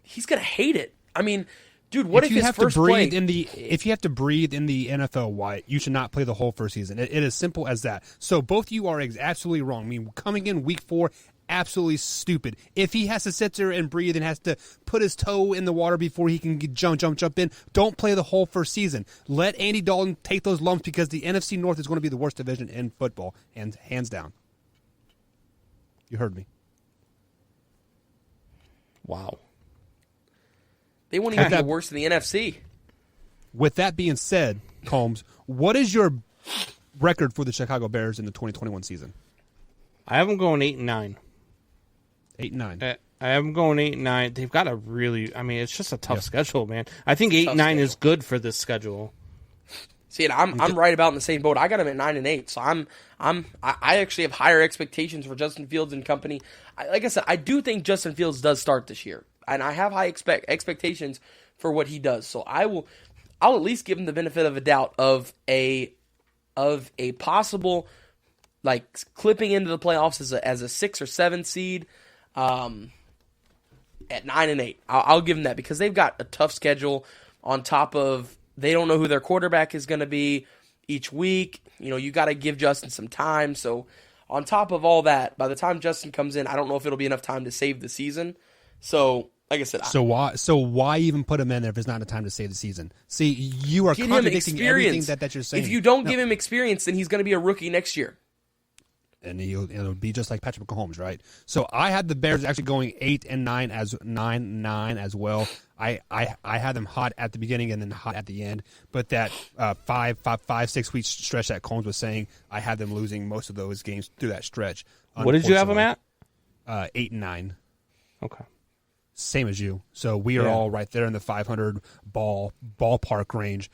he's going to hate it. I mean, dude, what if you his have first to breathe play... if you have to breathe in the NFL, Wyatt, you should not play the whole first season. It is simple as that. So both of you are absolutely wrong. I mean, coming in week 4, absolutely stupid. If he has to sit there and breathe and has to put his toe in the water before he can jump in, don't play the whole first season. Let Andy Dalton take those lumps, because the NFC North is going to be the worst division in football, and hands down. You heard me. Wow. They won't even be worse than the NFC. With that being said, Combs, what is your record for the Chicago Bears in the 2021 season? I have them going 8-9. 8-9. I have them going 8-9. They've got a really. I mean, it's just a tough schedule, man. I think Tough 8-9 is good for this schedule. See, and I'm right about in the same boat. I got him at 9-8, so I actually have higher expectations for Justin Fields and company. Like I said, I do think Justin Fields does start this year, and I have high expectations for what he does. So I'll at least give him the benefit of a doubt of a possible like clipping into the playoffs as a 6 or 7 seed at 9-8. I'll give him that, because they've got a tough schedule on top of. They don't know who their quarterback is going to be each week. You know, you got to give Justin some time. So on top of all that, by the time Justin comes in, I don't know if it'll be enough time to save the season. So, like I said, So why even put him in there if it's not a time to save the season? See, you are get him contradicting everything experience. that you're saying. If you don't give him experience, then he's going to be a rookie next year. And it'll be just like Patrick Mahomes, right? So I had the Bears actually going 8-9 as 9-9 as well. I had them hot at the beginning and then hot at the end. But that 5-6 week stretch that Combs was saying, I had them losing most of those games through that stretch. What did you have them at? 8-9. Okay. Same as you. So we are all right there in the 500 ballpark range.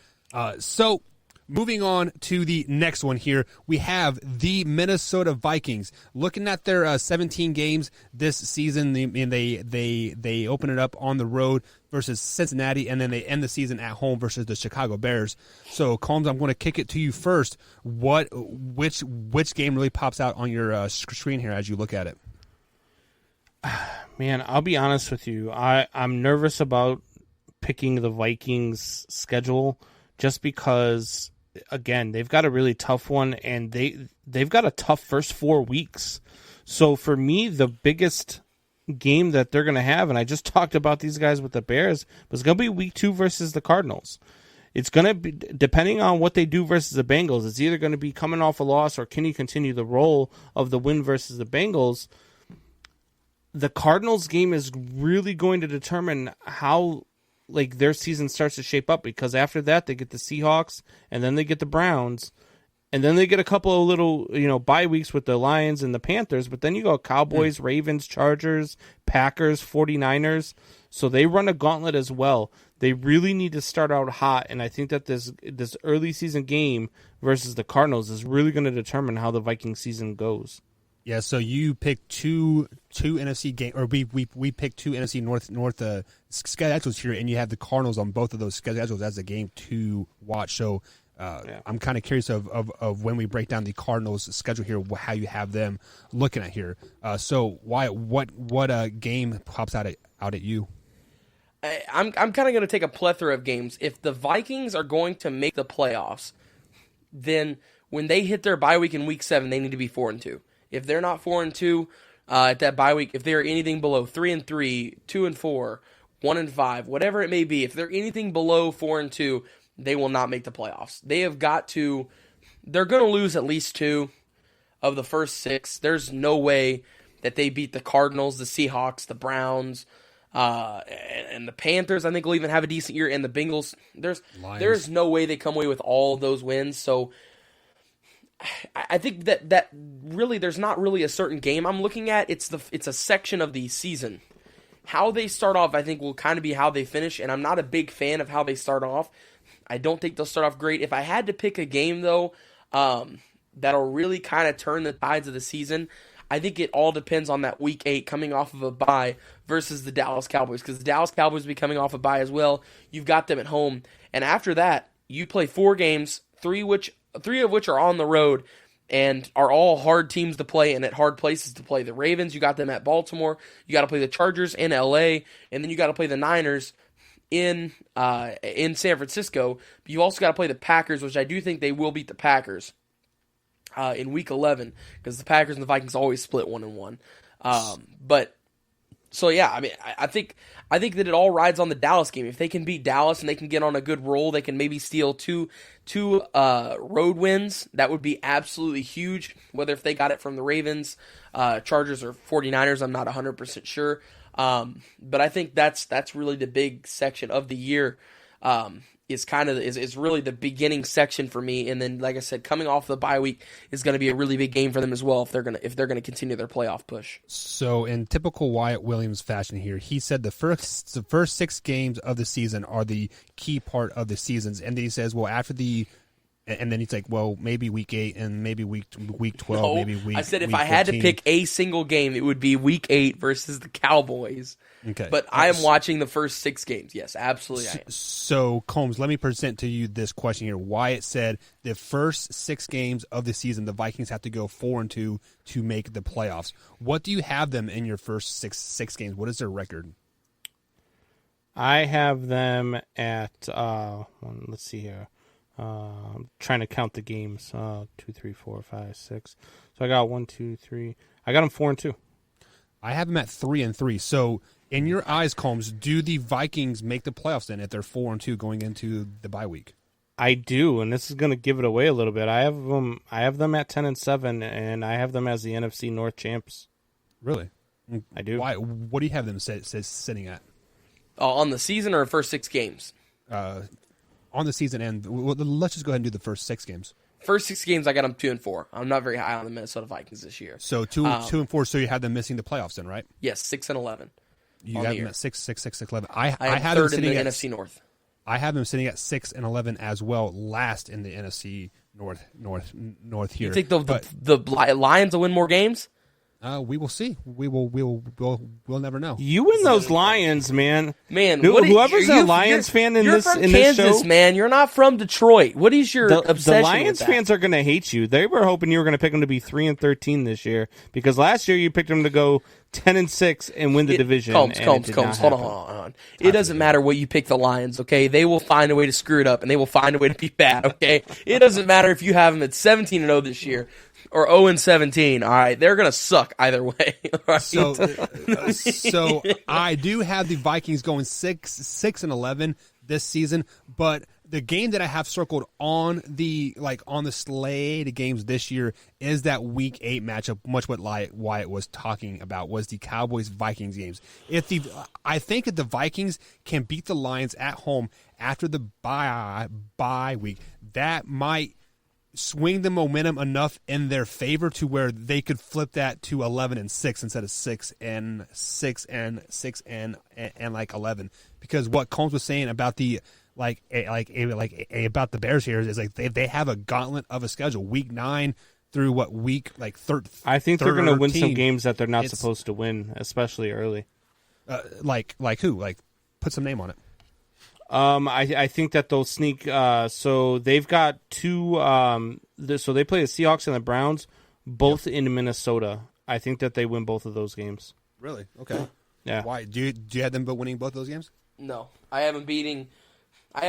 So moving on to the next one here, we have the Minnesota Vikings. Looking at their 17 games this season, they open it up on the road versus Cincinnati, and then they end the season at home versus the Chicago Bears. So, Combs, I'm going to kick it to you first. Which game really pops out on your screen here as you look at it? Man, I'll be honest with you. I'm nervous about picking the Vikings' schedule just because, again, they've got a really tough one, and they've got a tough first 4 weeks. So for me, the biggest game that they're going to have, and I just talked about these guys with the Bears, was going to be week 2 versus the Cardinals. it's going to be, depending on what they do versus the Bengals, it's either going to be coming off a loss or can he continue the role of the win versus the Bengals. The Cardinals game is really going to determine how like their season starts to shape up, because after that they get the Seahawks and then they get the Browns and then they get a couple of little, bye weeks with the Lions and the Panthers, but then you go Cowboys, Ravens, Chargers, Packers, 49ers. So they run a gauntlet as well. They really need to start out hot, and I think that this early season game versus the Cardinals is really going to determine how the Viking season goes. Yeah, so you picked two NFC game, or we picked two NFC North schedules here, and you have the Cardinals on both of those schedules as a game to watch. So I'm kind of curious of when we break down the Cardinals schedule here, how you have them looking at here. So what game pops out at you? I'm kind of going to take a plethora of games. If the Vikings are going to make the playoffs, then when they hit their bye week in Week 7, they need to be 4-2. If they're not 4-2 at that bye week, if they're anything below 3-3, 2-4, 1-5, whatever it may be, if they're anything below 4-2, they will not make the playoffs. They're going to lose at least 2 of the first 6. There's no way that they beat the Cardinals, the Seahawks, the Browns, and the Panthers. I think will even have a decent year, and the Bengals. There's no way they come away with all of those wins. So I think that really there's not really a certain game I'm looking at. It's a section of the season. How they start off, I think, will kind of be how they finish, and I'm not a big fan of how they start off. I don't think they'll start off great. If I had to pick a game, though, that'll really kind of turn the tides of the season, I think it all depends on that Week 8 coming off of a bye versus the Dallas Cowboys, because the Dallas Cowboys will be coming off a bye as well. You've got them at home, and after that, you play 4 games, three of which are on the road and are all hard teams to play and at hard places to play. The Ravens, you got them at Baltimore. You got to play the Chargers in L.A., and then you got to play the Niners in San Francisco. But you also got to play the Packers, which I do think they will beat the Packers in Week 11, because the Packers and the Vikings always split 1-1. But so yeah, I mean, I think that it all rides on the Dallas game. If they can beat Dallas and they can get on a good roll, they can maybe steal two road wins. That would be absolutely huge. Whether if they got it from the Ravens, Chargers, or 49ers, I'm not 100% sure. But I think that's really the big section of the year. Is really the beginning section for me, and then like I said, coming off the bye week is going to be a really big game for them as well if they're gonna continue their playoff push. So in typical Wyatt Williams fashion here, he said the first 6 games of the season are the key part of the seasons, and then he says, well, after the. And then he's like, well, maybe Week 8 and maybe week 12, no, maybe week. I said if week I had 14. to pick a single game, it would be Week 8 versus the Cowboys. Okay, but I am watching the first 6 games. Yes, absolutely. I am. So Combs, let me present to you this question here. Wyatt said the first 6 games of the season, the Vikings have to go 4-2 to make the playoffs. What do you have them in your first six games? What is their record? I have them at let's see here. I'm trying to count the games. 2, 3, 4, 5, 6. So I got 1, 2, 3. I got them 4-2. I have them at 3-3. So in your eyes, Combs, do the Vikings make the playoffs then if they're 4-2 going into the bye week? I do, and this is going to give it away a little bit. I have them at 10-7, and I have them as the NFC North champs. Really? I do. Why? What do you have them sitting at? On the season or first 6 games? On the season end. Let's just go ahead and do the first 6 games. First 6 games, I got them 2-4. I'm not very high on the Minnesota Vikings this year. So 2-4. So you had them missing the playoffs then, right? Yes, 6-11. You have them at 6-11. I have third in the NFC North. I have them sitting at 6-11 as well, last in the NFC North here. You think the Lions will win more games? We will see. We'll never know. You and those Lions, man. Whoever's a Lions fan in this Kansas, this show, man. You're not from Detroit. What is your obsession? The Lions fans are going to hate you. They were hoping you were going to pick them to be 3-13 this year, because last year you picked them to go 10-6 and win the division. Combs. Hold on. It doesn't matter what you pick the Lions, okay? They will find a way to screw it up, and they will find a way to be bad, okay? It doesn't matter if you have them at 17-0 this year or 0-17. All right, they're gonna suck either way. Right? So I do have the Vikings going 6-11 this season, but the game that I have circled on the slate of games this year is that Week 8 matchup. Much what Wyatt was talking about was the Cowboys-Vikings games. I think that the Vikings can beat the Lions at home after the bye week, that might swing the momentum enough in their favor to where they could flip that to 11-6 instead of 6-6 and 11. Because what Combs was saying about the about the Bears here is like they have a gauntlet of a schedule. Week 9 through week 13. I think they're going to win some games that they're not supposed to win, especially early. Like who? Like, put some name on it. I think that they'll sneak. So they've got two. So they play the Seahawks and the Browns, both in Minnesota. I think that they win both of those games. Really? Okay. Yeah. Why? Do you have them winning both those games? No, I have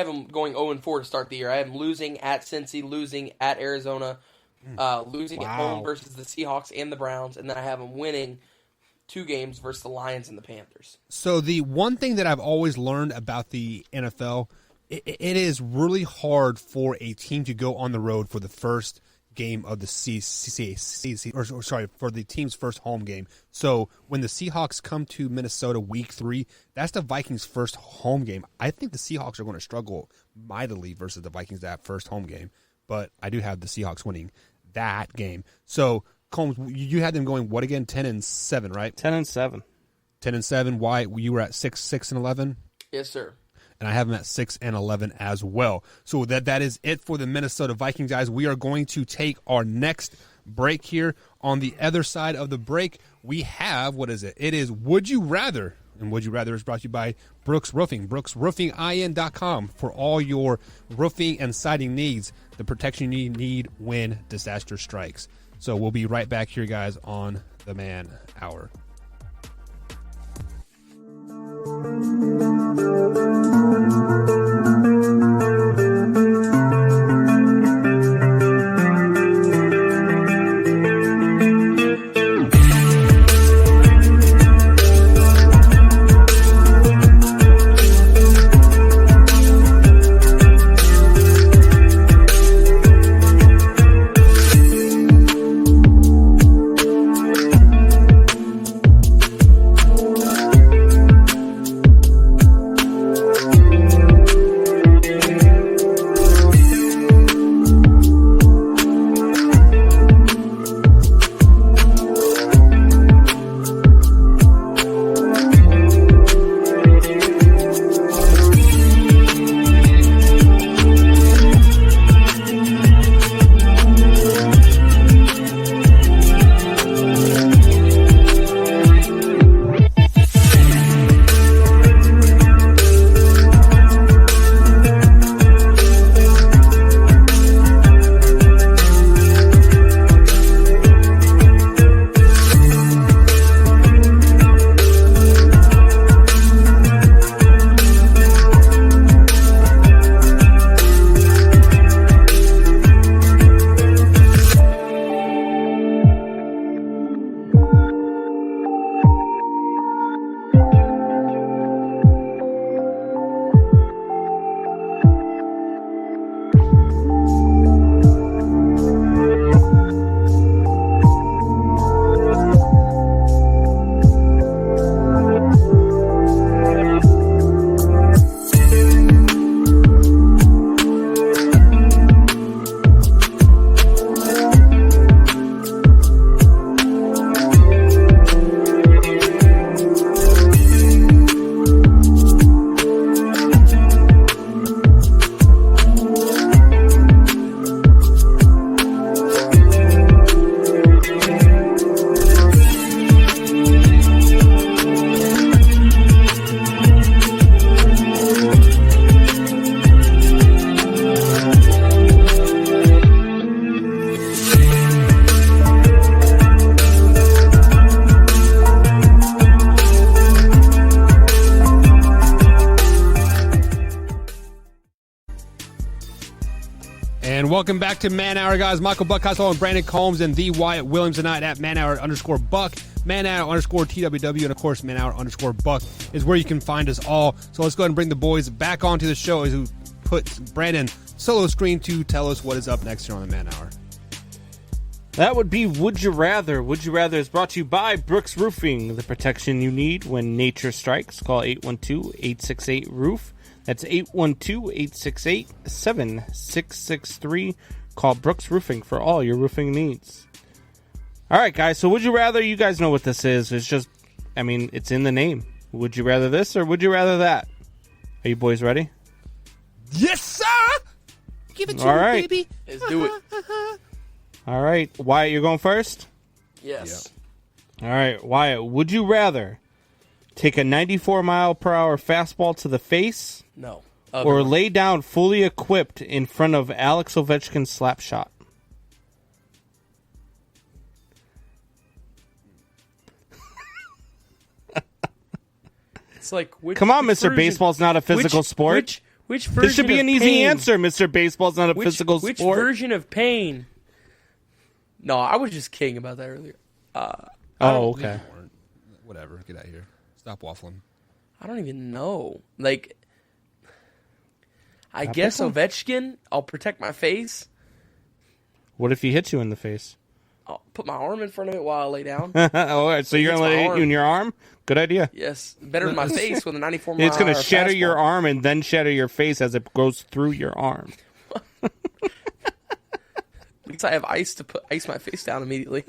them going 0-4 to start the year. I have them losing at Cincy, losing at Arizona, losing at home versus the Seahawks and the Browns, and then I have them winning 2 games versus the Lions and the Panthers. So the one thing that I've always learned about the NFL, it is really hard for a team to go on the road for the first game of the for the team's first home game. So when the Seahawks come to Minnesota Week 3, that's the Vikings' first home game. I think the Seahawks are going to struggle mightily versus the Vikings that first home game, but I do have the Seahawks winning that game. So Combs, you had them going what again? 10-7, right? 10-7. 10-7. Why you were at 6-11? Yes, sir. And I have them at 6-11 as well. So that is it for the Minnesota Vikings, guys. We are going to take our next break here. On the other side of the break, we have, what is it? It is Would You Rather. And Would You Rather is brought to you by Brooks Roofing. BrooksRoofingIN.com for all your roofing and siding needs. The protection you need when disaster strikes. So we'll be right back here, guys, on the Man Hour. Welcome back to Man Hour, guys. Michael Buck Hostel and Brandon Combs and the Wyatt Williams tonight at Man Hour _Buck, Man Hour _TWW, and of course Man Hour _Buck is where you can find us all. So let's go ahead and bring the boys back onto the show. As we put Brandon solo screen to tell us what is up next here on the Man Hour. That would be Would You Rather. Would You Rather is brought to you by Brooks Roofing, the protection you need when nature strikes. Call 812-868-ROOF. That's 812-868-7663. Call Brooks Roofing for all your roofing needs. All right, guys, so Would You Rather, you guys know what this is. It's just, I mean, it's in the name. Would you rather this or would you rather that? Are you boys ready? Yes, sir! Give it to All me, right. baby. Let's do it. All right, Wyatt, you're going first? Yes. All right, Wyatt, would you rather take a 94-mile-per-hour fastball to the face No. or lay down fully equipped in front of Alex Ovechkin's slap shot? It's like Come on, Mr. Baseball's not a physical sport. Which version This should be of an easy pain? answer, Mr. Baseball's not a physical Which sport. version of pain? No, I was just kidding about that earlier. Okay. Whatever. Get out of here. Stop waffling. I don't even know. Like, I guess Ovechkin, I'll protect my face. What if he hits you in the face? I'll put my arm in front of it while I lay down. All right, so you're Hits going to my let it hit arm. you in your arm? Good idea. Yes, better than my face with a 94 mile It's going to shatter fastball. your arm and then shatter your face as it goes through your arm. At least I have ice to ice my face down immediately.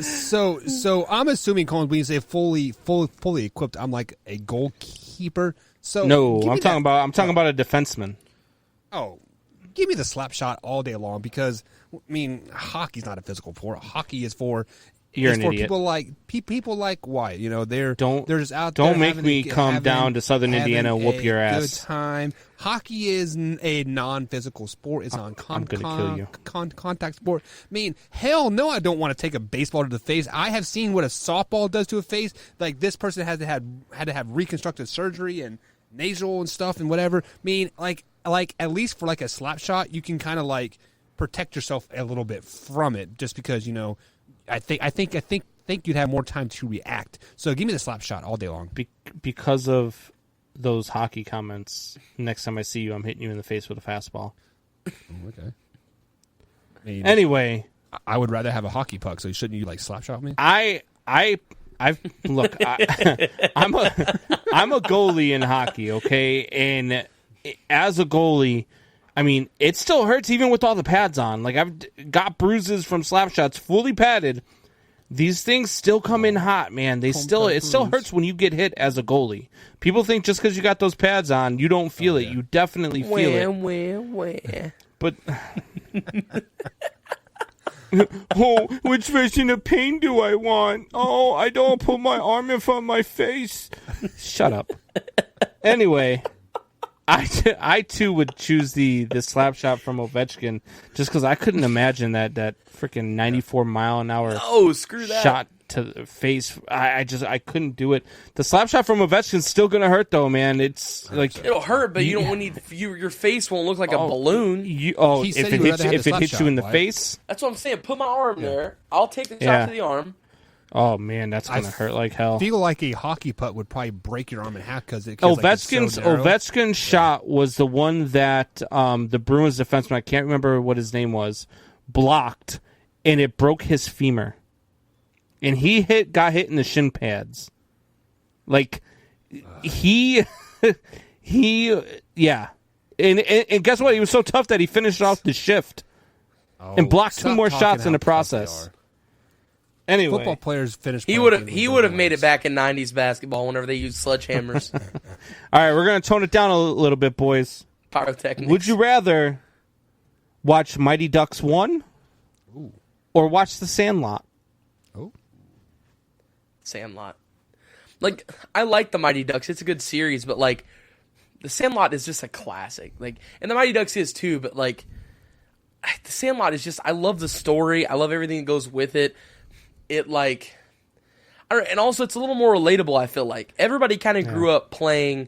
So I'm assuming, Colin, when you say fully equipped, I'm like a goalkeeper. So No, give me I'm talking about a defenseman. Oh, give me the slap shot all day long because I mean hockey's not a physical sport. Hockey is for You're it's an for idiot. people like Wyatt. You know, they're just out there. Don't make having me a- come having- down to Southern having Indiana and whoop a your ass. Good time. Hockey is a non-physical sport. It's I'm gonna kill you. Contact sport. I mean, hell no, I don't want to take a baseball to the face. I have seen what a softball does to a face. Like this person had to have reconstructive surgery and nasal and stuff and whatever. I mean, like at least for like a slap shot, you can kind of like protect yourself a little bit from it, just because you know. I think you'd have more time to react. So give me the slap shot all day long. Because of those hockey comments, next time I see you, I'm hitting you in the face with a fastball. Okay. I mean, Anyway, I would rather have a hockey puck. So shouldn't you like slap shot me? I've look. I'm a goalie in hockey, okay, and as a goalie, I mean, it still hurts even with all the pads on. Like I've got bruises from slap shots, fully padded. These things still come in hot, man. It still hurts when you get hit as a goalie. People think just because you got those pads on, you don't feel it. You definitely feel it. Where? But oh, which version of pain do I want? Oh, I don't put my arm in front of my face. Shut up. Anyway, I too would choose the slap shot from Ovechkin just because I couldn't imagine that freaking 94-mile-an-hour Screw that. shot to the face. I couldn't do it. The slap shot from Ovechkin's still gonna hurt though, man. It's like It'll hurt, but you don't need your face won't look like a balloon. He said he would rather have if the it slap hits shot, you in the Wyatt. face, That's what I'm saying. Put my arm there. I'll take the shot Yeah. to the arm. oh man, that's gonna hurt like hell. Feel like a hockey puck would probably break your arm in half because it. 'cause, like, it's so narrow. Ovechkin's shot was the one that the Bruins defenseman, I can't remember what his name was, blocked, and it broke his femur. And he got hit in the shin pads. Like he yeah. And guess what? He was so tough that he finished off the shift and blocked two Stop more talking shots in how the tough process. they are. Anyway, Football players finish. He would have made it back in '90s basketball whenever they used sledgehammers, all right, we're gonna tone it down a little bit, boys. pyrotechnics. Would you rather watch Mighty Ducks 1 or watch The Sandlot? Sandlot? Like, I like the Mighty Ducks. It's a good series, but like, the Sandlot is just a classic. Like, and the Mighty Ducks is too, but like, the Sandlot is just. I love the story. I love everything that goes with it. It like, I don't know, and also it's a little more relatable. I feel like everybody kind of grew up playing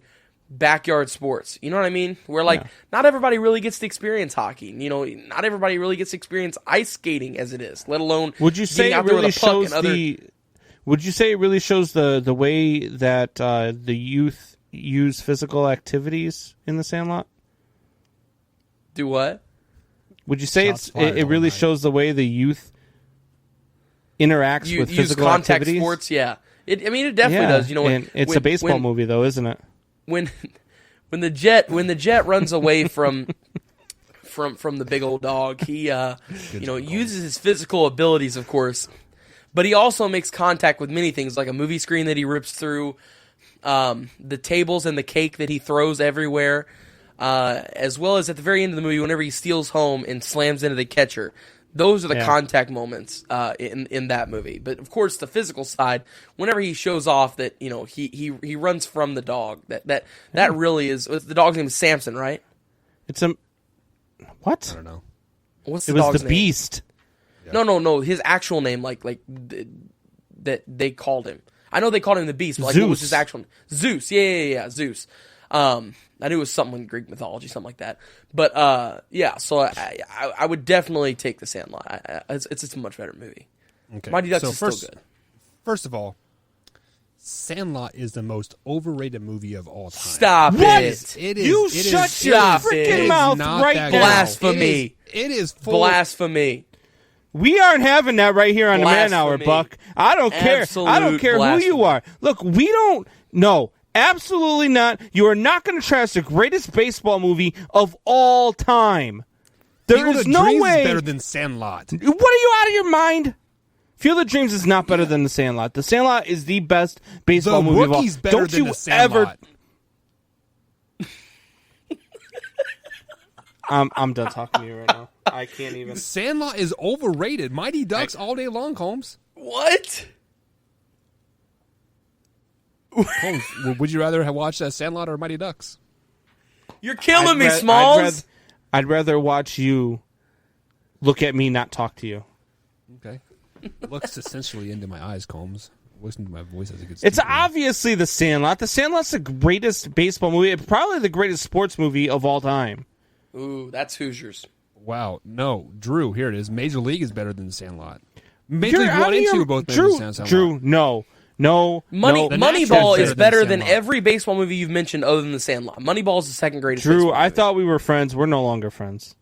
backyard sports. You know what I mean? Where like not everybody really gets to experience hockey. You know, not everybody really gets to experience ice skating as it is. Let alone Would you say getting it out there really with a puck shows and other. Would you say it really shows the way that the youth use physical activities in The Sandlot? Do what? Would you say Shots fired it all really night. shows the way the youth interacts with Use physical contact activities? sports, yeah. It definitely does. You know, and it's a baseball movie, though, isn't it? When the jet runs away from the big old dog, he uses his physical abilities, of course, but he also makes contact with many things, like a movie screen that he rips through, the tables and the cake that he throws everywhere, as well as at the very end of the movie, whenever he steals home and slams into the catcher. Those are the contact moments in that movie. But of course, the physical side, whenever he shows off that he runs from the dog, that really is. The dog's name is Samson, right? It's a what? I don't know. What's the It was dog's the name? Beast. No. His actual name, that they called him. I know they called him the Beast, but what was his Zeus. actual name? Zeus. Yeah, Zeus. I knew it was something in Greek mythology, something like that. But so I would definitely take The Sandlot. It's a much better movie. Okay. Mighty Ducks So is still good. First of all, Sandlot is the most overrated movie of all time. Stop What? it! It is. You it is- shut your Stop freaking it. mouth not right that now. good. Blasphemy. It is full. Blasphemy. We aren't having that right here on the Man Hour, Blasphemy. Buck. I don't care. I don't Absolute care who you blasphemy. are. Look, we don't. No, absolutely not. You are not going to trash the greatest baseball movie of all time. There Field is of no Dreams way. is better than Sandlot. What are you out of your mind? Field of Dreams is not better than The Sandlot. The Sandlot is the best baseball The movie of all. Rookie's better Don't than you The Sandlot. I'm done talking to you right now. I can't even. Sandlot is overrated. Mighty Ducks all day long, Combs. What? Combs, would you rather have watched Sandlot or Mighty Ducks? You're killing me, I'd Smalls. I'd rather watch you look at me, not talk to you. Okay. Looks essentially into my eyes, Combs. Listen to my voice as it gets It's deeper. obviously The Sandlot. The Sandlot's the greatest baseball movie, probably the greatest sports movie of all time. Ooh, that's Hoosiers. Wow. No. Drew, here it is. Major League is better than The Sandlot. Major League You're 1 out of and your- 2 are both better than Sandlot. Drew, no. Moneyball is better than Sandlot. every baseball movie you've mentioned other than The Sandlot. Moneyball is the second greatest Drew, baseball I movie. thought we were friends. We're no longer friends.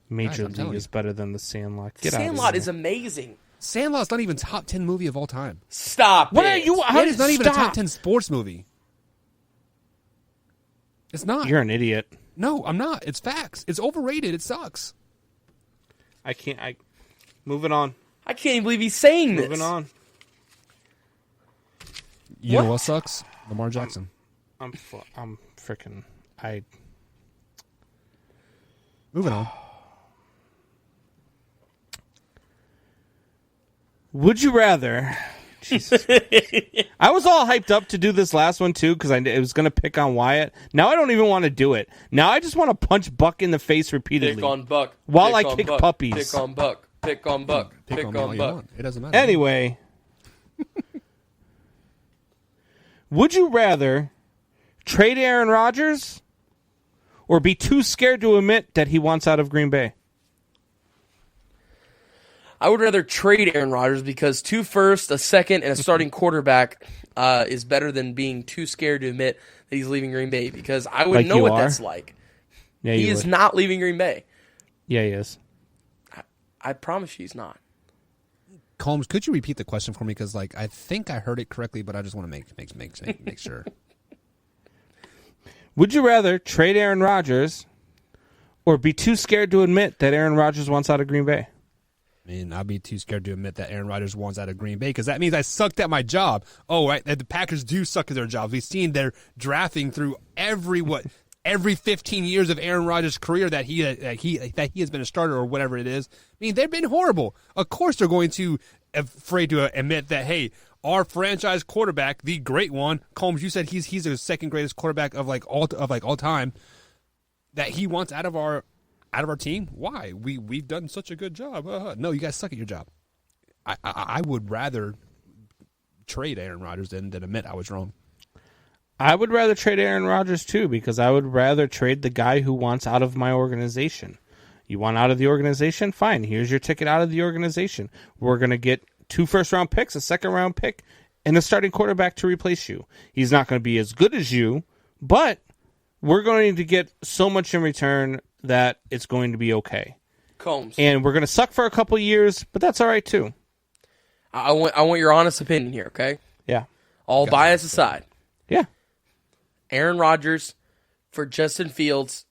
Major I'm telling League you. is better than The Sandlot. Get out of Sandlot here. is amazing. Sandlot's not even top 10 movie of all time. Stop What it. are you? It is not even a top Stop. 10 sports movie. It's not. You're an idiot. No, I'm not. It's facts. It's overrated. It sucks. I can't. Moving on. I can't even believe he's saying this. Moving on. You know what sucks? Lamar Jackson. I'm freaking. Moving on. Would you rather? Jesus. I was all hyped up to do this last one too because I was going to pick on Wyatt. Now I don't even want to do it. Now I just want to punch Buck in the face repeatedly. Pick on Buck. While Pick I on kick Buck. puppies. Pick on Buck. Pick on Buck. Pick on me all on you Buck. want. It doesn't matter. Anyway, would you rather trade Aaron Rodgers or be too scared to admit that he wants out of Green Bay? I would rather trade Aaron Rodgers because 2 firsts, a second, and a starting quarterback is better than being too scared to admit that he's leaving Green Bay because I would Like know you what are? that's like. Yeah, He you is would. not leaving Green Bay. Yeah, he is. I promise you he's not. Combs, could you repeat the question for me? Because I think I heard it correctly, but I just want to make sure. Would you rather trade Aaron Rodgers or be too scared to admit that Aaron Rodgers wants out of Green Bay? I mean, I'll be too scared to admit that Aaron Rodgers wants out of Green Bay because that means I sucked at my job. Oh, right, the Packers do suck at their jobs. We've seen their drafting through every 15 years of Aaron Rodgers' career that he has been a starter or whatever it is. I mean, they've been horrible. Of course, they're going to afraid to admit that. Hey, our franchise quarterback, the great one, Combs. You said he's the second greatest quarterback of all time. That he wants out of our team. Why? We've done such a good job. No, you guys suck at your job. I would rather trade Aaron Rodgers than admit I was wrong. I would rather trade Aaron Rodgers too because I would rather trade the guy who wants out of my organization. You want out of the organization? Fine. Here's your ticket out of the organization. We're going to get 2 first-round picks, a second-round pick, and a starting quarterback to replace you. He's not going to be as good as you, but we're going to get so much in return that it's going to be okay. Combs. And we're going to suck for a couple years, but that's all right too. I want your honest opinion here, okay? Yeah. All bias aside. Yeah. Aaron Rodgers for Justin Fields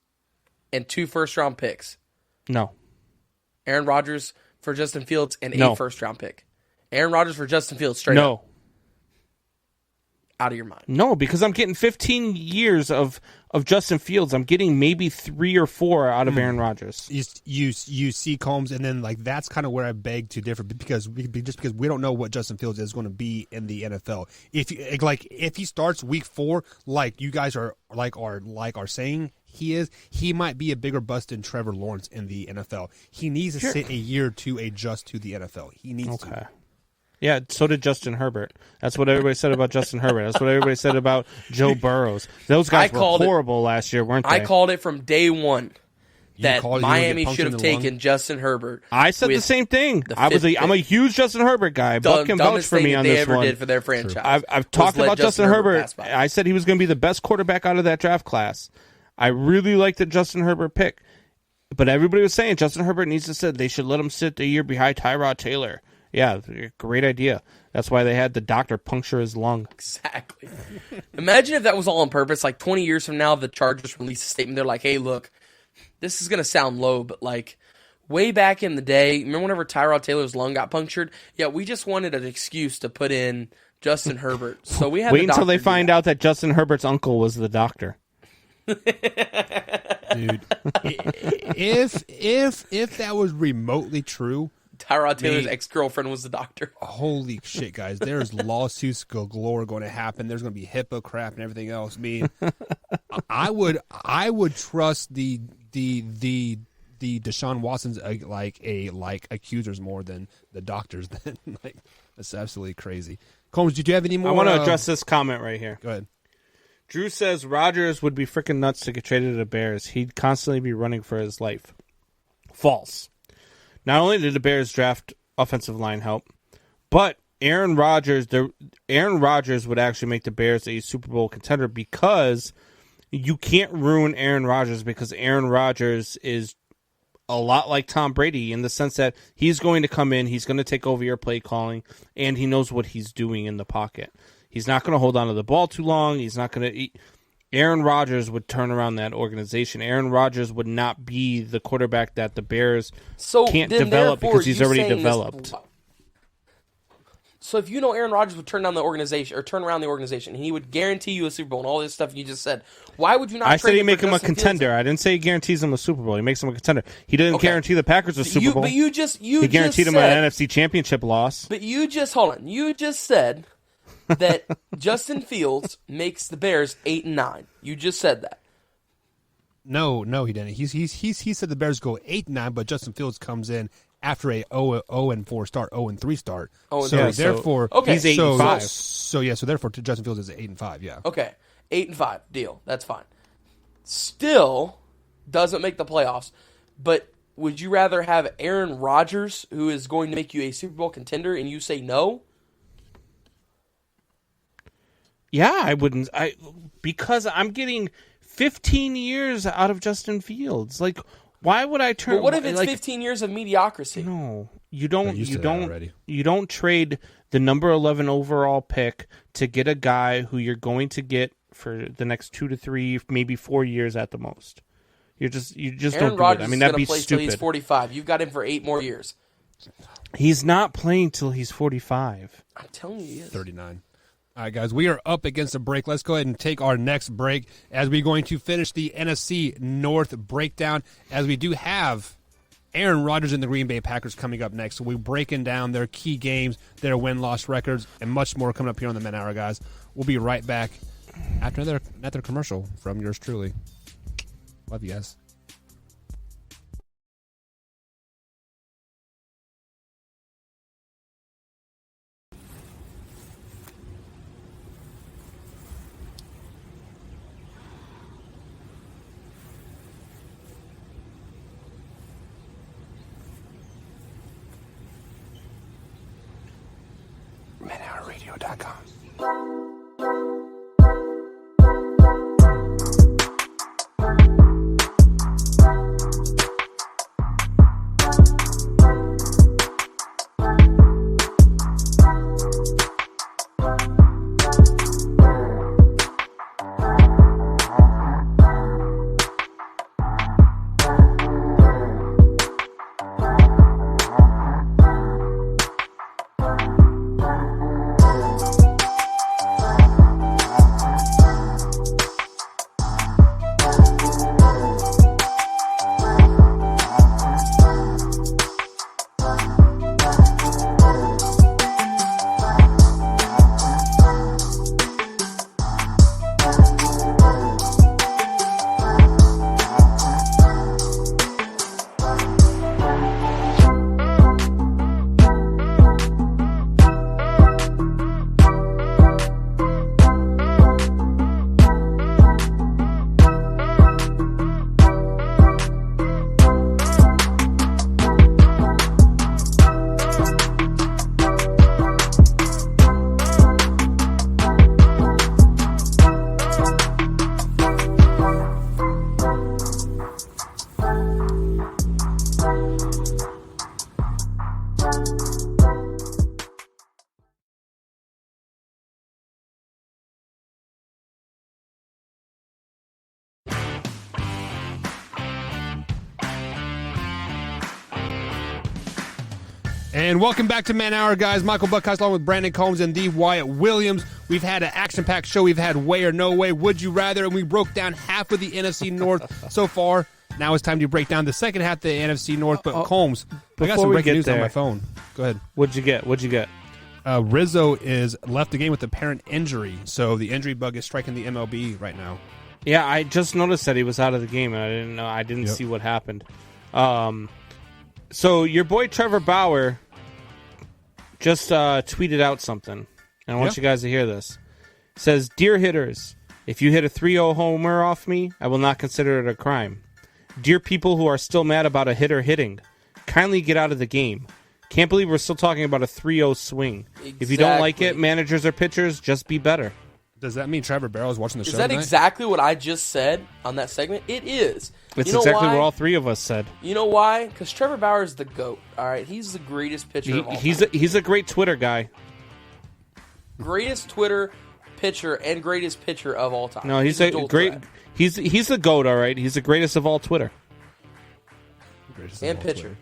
and 2 first-round picks. No. Aaron Rodgers for Justin Fields and No. a first-round pick. Aaron Rodgers for Justin Fields straight up. No. Out of your mind. No, because I'm getting 15 years of Justin Fields. I'm getting maybe 3 or 4 out of Aaron Rodgers. You see Combs, and then like that's kind of where I beg to differ because we don't know what Justin Fields is going to be in the NFL. If he starts week 4, like you guys are saying he might be a bigger bust than Trevor Lawrence in the NFL. He needs to sit a year to adjust to the NFL. He needs to. Yeah, so did Justin Herbert. That's what everybody said about Justin Herbert. That's what everybody said about Joe Burrows. Those guys were horrible last year, weren't they? I called it from day one that called Miami should have taken Justin Herbert. I said the same thing. I'm a huge Justin Herbert guy. Buck can vouch for me on this one. They ever did for their franchise. I've talked about Justin Herbert. I said he was going to be the best quarterback out of that draft class. I really liked the Justin Herbert pick. But everybody was saying Justin Herbert needs to sit. They should let him sit a year behind Tyrod Taylor. Yeah, great idea. That's why they had the doctor puncture his lung. Exactly. Imagine if that was all on purpose. Like 20 years from now, the Chargers release a statement. They're like, hey, look, this is going to sound low, but like way back in the day, remember whenever Tyrod Taylor's lung got punctured? Yeah, we just wanted an excuse to put in Justin Herbert. So we had Wait until they find out that Justin Herbert's uncle was the doctor. Dude, if that was remotely true, Tyrod Taylor's ex-girlfriend was the doctor. Holy shit, guys! There's lawsuits galore going to happen. There's going to be HIPAA crap and everything else. I mean, I would trust the Deshaun Watson's like accusers more than the doctors. Then like that's absolutely crazy. Combs, did you have any more? I want to address this comment right here. Go ahead. Drew says Rodgers would be freaking nuts to get traded to the Bears. He'd constantly be running for his life. False. Not only did the Bears draft offensive line help, but Aaron Rodgers would actually make the Bears a Super Bowl contender because you can't ruin Aaron Rodgers because Aaron Rodgers is a lot like Tom Brady in the sense that he's going to come in, he's going to take over your play calling, and he knows what he's doing in the pocket. He's not going to hold on to the ball too long. He's not going to Aaron Rodgers would turn around that organization. Aaron Rodgers would not be the quarterback that the Bears can't develop because he's already developed. So if you know Aaron Rodgers would turn around the organization, and he would guarantee you a Super Bowl and all this stuff you just said, why would you not? I said he make him a Justin contender. Fields? I didn't say he guarantees him a Super Bowl. He makes him a contender. He didn't guarantee the Packers a Super Bowl. But you guaranteed him an NFC Championship loss. But you just hold on. You just said that Justin Fields makes the Bears 8-9. You just said that. No, he didn't. He said the Bears go 8-9, but Justin Fields comes in after a 0-4 start, 0-3 start. Therefore, he's 8-5. So therefore, Justin Fields is 8-5. Yeah. Okay, 8-5 deal. That's fine. Still doesn't make the playoffs. But would you rather have Aaron Rodgers, who is going to make you a Super Bowl contender, and you say no? Yeah, I wouldn't. Because I'm getting 15 years out of Justin Fields. Like, why would I turn? But what if it's 15 years of mediocrity? No, you don't. You don't trade the number 11 overall pick to get a guy who you're going to get for the next 2 to 3, maybe 4 years at the most. You just Aaron don't Rodgers do it. I mean, that'd be play stupid. Till he's 45. You've got him for 8 more years. He's not playing till he's 45. I'm telling you, he is. 39. All right, guys, we are up against a break. Let's go ahead and take our next break as we're going to finish the NFC North breakdown, as we do have Aaron Rodgers and the Green Bay Packers coming up next. So we're breaking down their key games, their win-loss records, and much more coming up here on the Men Hour, guys. We'll be right back after another commercial from yours truly. Love you guys. ManHourRadio.com. And welcome back to Man Hour, guys. Michael Buckhouse along with Brandon Combs and the Wyatt Williams. We've had an action-packed show. We've had Way or No Way, Would You Rather, and we broke down half of the NFC North so far. Now it's time to break down the second half of the NFC North. But Combs, I got some breaking news on my phone. Go ahead. What'd you get? Rizzo is left the game with apparent injury, so the injury bug is striking the MLB right now. Yeah, I just noticed that he was out of the game, and I didn't see what happened. So your boy Trevor Bauer just tweeted out something, and I want you guys to hear this. It says, "Dear hitters, if you hit a 3-0 homer off me, I will not consider it a crime. Dear people who are still mad about a hitter hitting, kindly get out of the game. Can't believe we're still talking about a 3-0 swing. Exactly. If you don't like it, managers or pitchers, just be better." Does that mean Trevor Barrow is watching the show Is that tonight? exactly what I just said on that segment? It is. It's you know exactly why? what all three of us said. You know why? Because Trevor Bauer is the GOAT. All right, he's the greatest pitcher of all time. He's a great Twitter guy. Greatest Twitter pitcher and greatest pitcher of all time. No, he's a great. threat. He's the GOAT. All right, he's the greatest of all Twitter. And pitcher.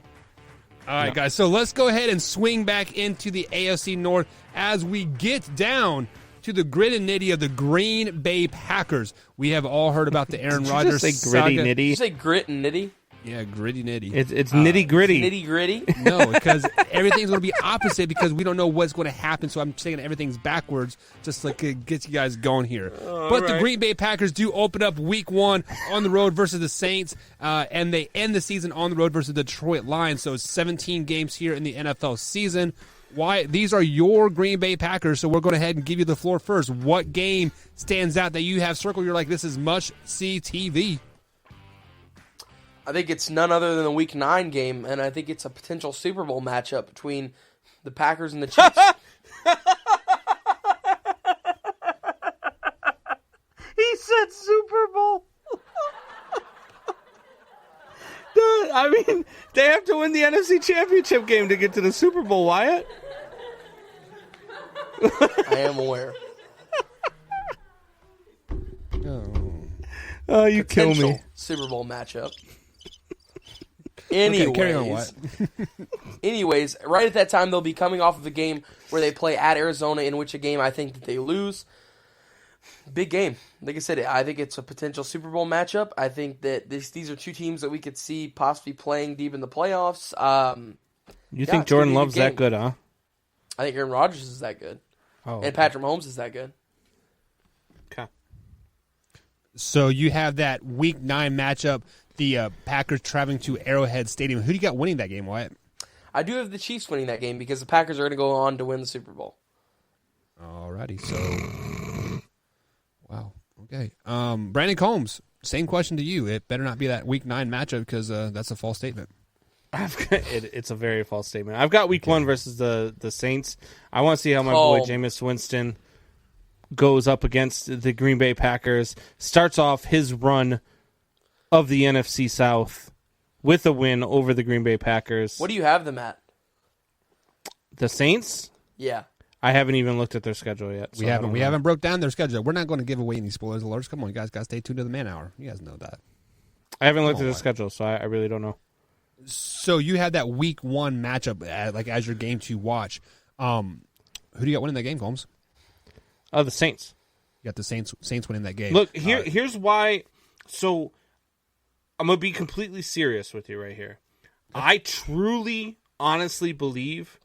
All right, guys, so let's go ahead and swing back into the AFC North as we get down to the grit and nitty of the Green Bay Packers. We have all heard about the Aaron Rodgers say gritty saga. nitty? Did you say grit and nitty? Yeah, gritty nitty. It's nitty gritty. Nitty gritty? No, because everything's going to be opposite because we don't know what's going to happen. So I'm saying everything's backwards just like it gets you guys going here. But the Green Bay Packers do open up week 1 on the road versus the Saints, and they end the season on the road versus the Detroit Lions. So it's 17 games here in the NFL season. Why? These are your Green Bay Packers, so we're going ahead and give you the floor first. What game stands out that you have circled? You're like, this is must-see TV. I think it's none other than the Week 9 game, and I think it's a potential Super Bowl matchup between the Packers and the Chiefs. He said Super Bowl. I mean, they have to win the NFC Championship game to get to the Super Bowl, Wyatt. I am aware. Oh, you kill me. Potential Super Bowl matchup. Anyways, Okay, carry on, Wyatt. anyways, right at that time, they'll be coming off of a game where they play at Arizona, in which a game I think that they lose. Big game. Like I said, I think it's a potential Super Bowl matchup. I think that these are two teams that we could see possibly playing deep in the playoffs. You think Jordan Love's that good, huh? I think Aaron Rodgers is that good. Oh, And Patrick Mahomes is that good. Okay. So you have that Week 9 matchup, the Packers traveling to Arrowhead Stadium. Who do you got winning that game, Wyatt? I do have the Chiefs winning that game because the Packers are going to go on to win the Super Bowl. Alrighty, so wow, okay. Brandon Combs, same question to you. It better not be that Week 9 matchup because that's a false statement. It's a very false statement. I've got Week 1 versus the Saints. I want to see how my boy Jameis Winston goes up against the Green Bay Packers. Starts off his run of the NFC South with a win over the Green Bay Packers. What do you have them at? The Saints? Yeah. I haven't even looked at their schedule yet. So We haven't broke down their schedule. We're not going to give away any spoilers alerts. Come on, you guys got to stay tuned to the Man Hour. You guys know that. I haven't looked at their schedule, so I really don't know. So you had that Week 1 matchup as your game to watch. Who do you got winning that game, Combs? The Saints. You got the Saints winning that game. Look, here's why. So I'm going to be completely serious with you right here. I truly, honestly believe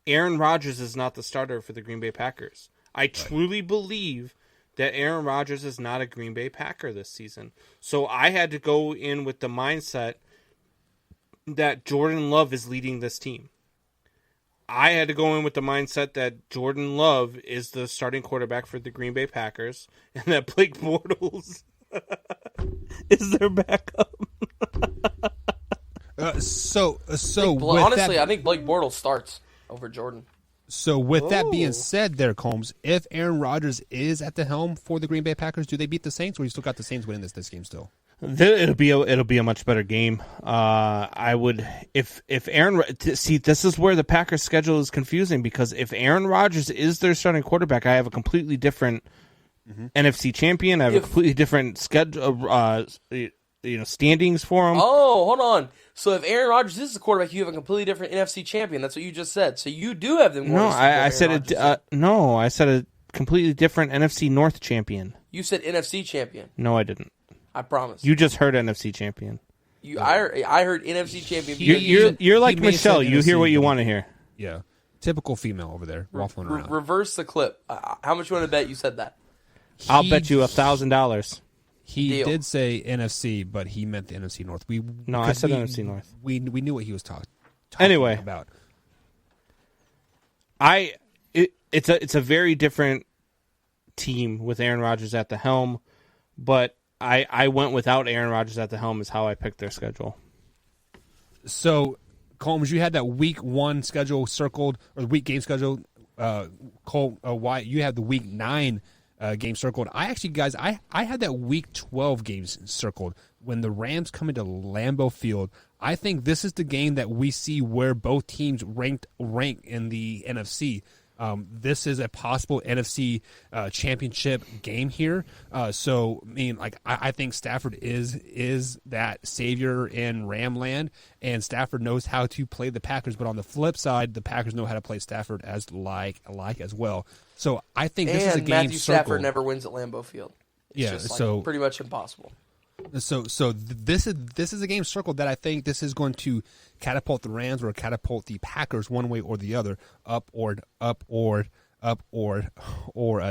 Aaron Rodgers is not the starter for the Green Bay Packers. I truly believe that Aaron Rodgers is not a Green Bay Packer this season. So I had to go in with the mindset that Jordan Love is leading this team. I had to go in with the mindset that Jordan Love is the starting quarterback for the Green Bay Packers and that Blake Bortles is their backup. Honestly, I think Blake Bortles starts over Jordan. So with that being said there, Combs, if Aaron Rodgers is at the helm for the Green Bay Packers, do they beat the Saints, or you still got the Saints winning this game still? It'll be a much better game. I would if Aaron see this is where the Packers schedule is confusing because if Aaron Rodgers is their starting quarterback, I have a completely different NFC champion. I have a completely different schedule standings for him. Oh, hold on. So if Aaron Rodgers is the quarterback, you have a completely different NFC champion. That's what you just said. So you do have them. No, I said it. No, I said a completely different NFC North champion. You said NFC champion. No, I didn't. I promise. You just heard NFC champion. I heard NFC champion. You're like Michelle. You hear what you want to hear. Yeah, typical female over there waffling around. Reverse the clip. How much you want to bet you said that? I'll bet you $1,000. He did say NFC, but he meant the NFC North. I said NFC North. We knew what he was talking about. It's a very different team with Aaron Rodgers at the helm, but I went without Aaron Rodgers at the helm is how I picked their schedule. So, Combs, you had that week 1 schedule circled, or the week game schedule. Wyatt, you had the week 9 game circled. I actually, guys, I had that week 12 games circled. When the Rams come into Lambeau Field, I think this is the game that we see where both teams rank in the NFC. This is a possible NFC championship game here. So, I mean, I think Stafford is that savior in Ramland, and Stafford knows how to play the Packers. But on the flip side, the Packers know how to play Stafford as well. So I think this is a game. Matthew Stafford never wins at Lambeau Field. It's just pretty much impossible. So this is a game circled that I think this is going to catapult the Rams or catapult the Packers one way or the other, up or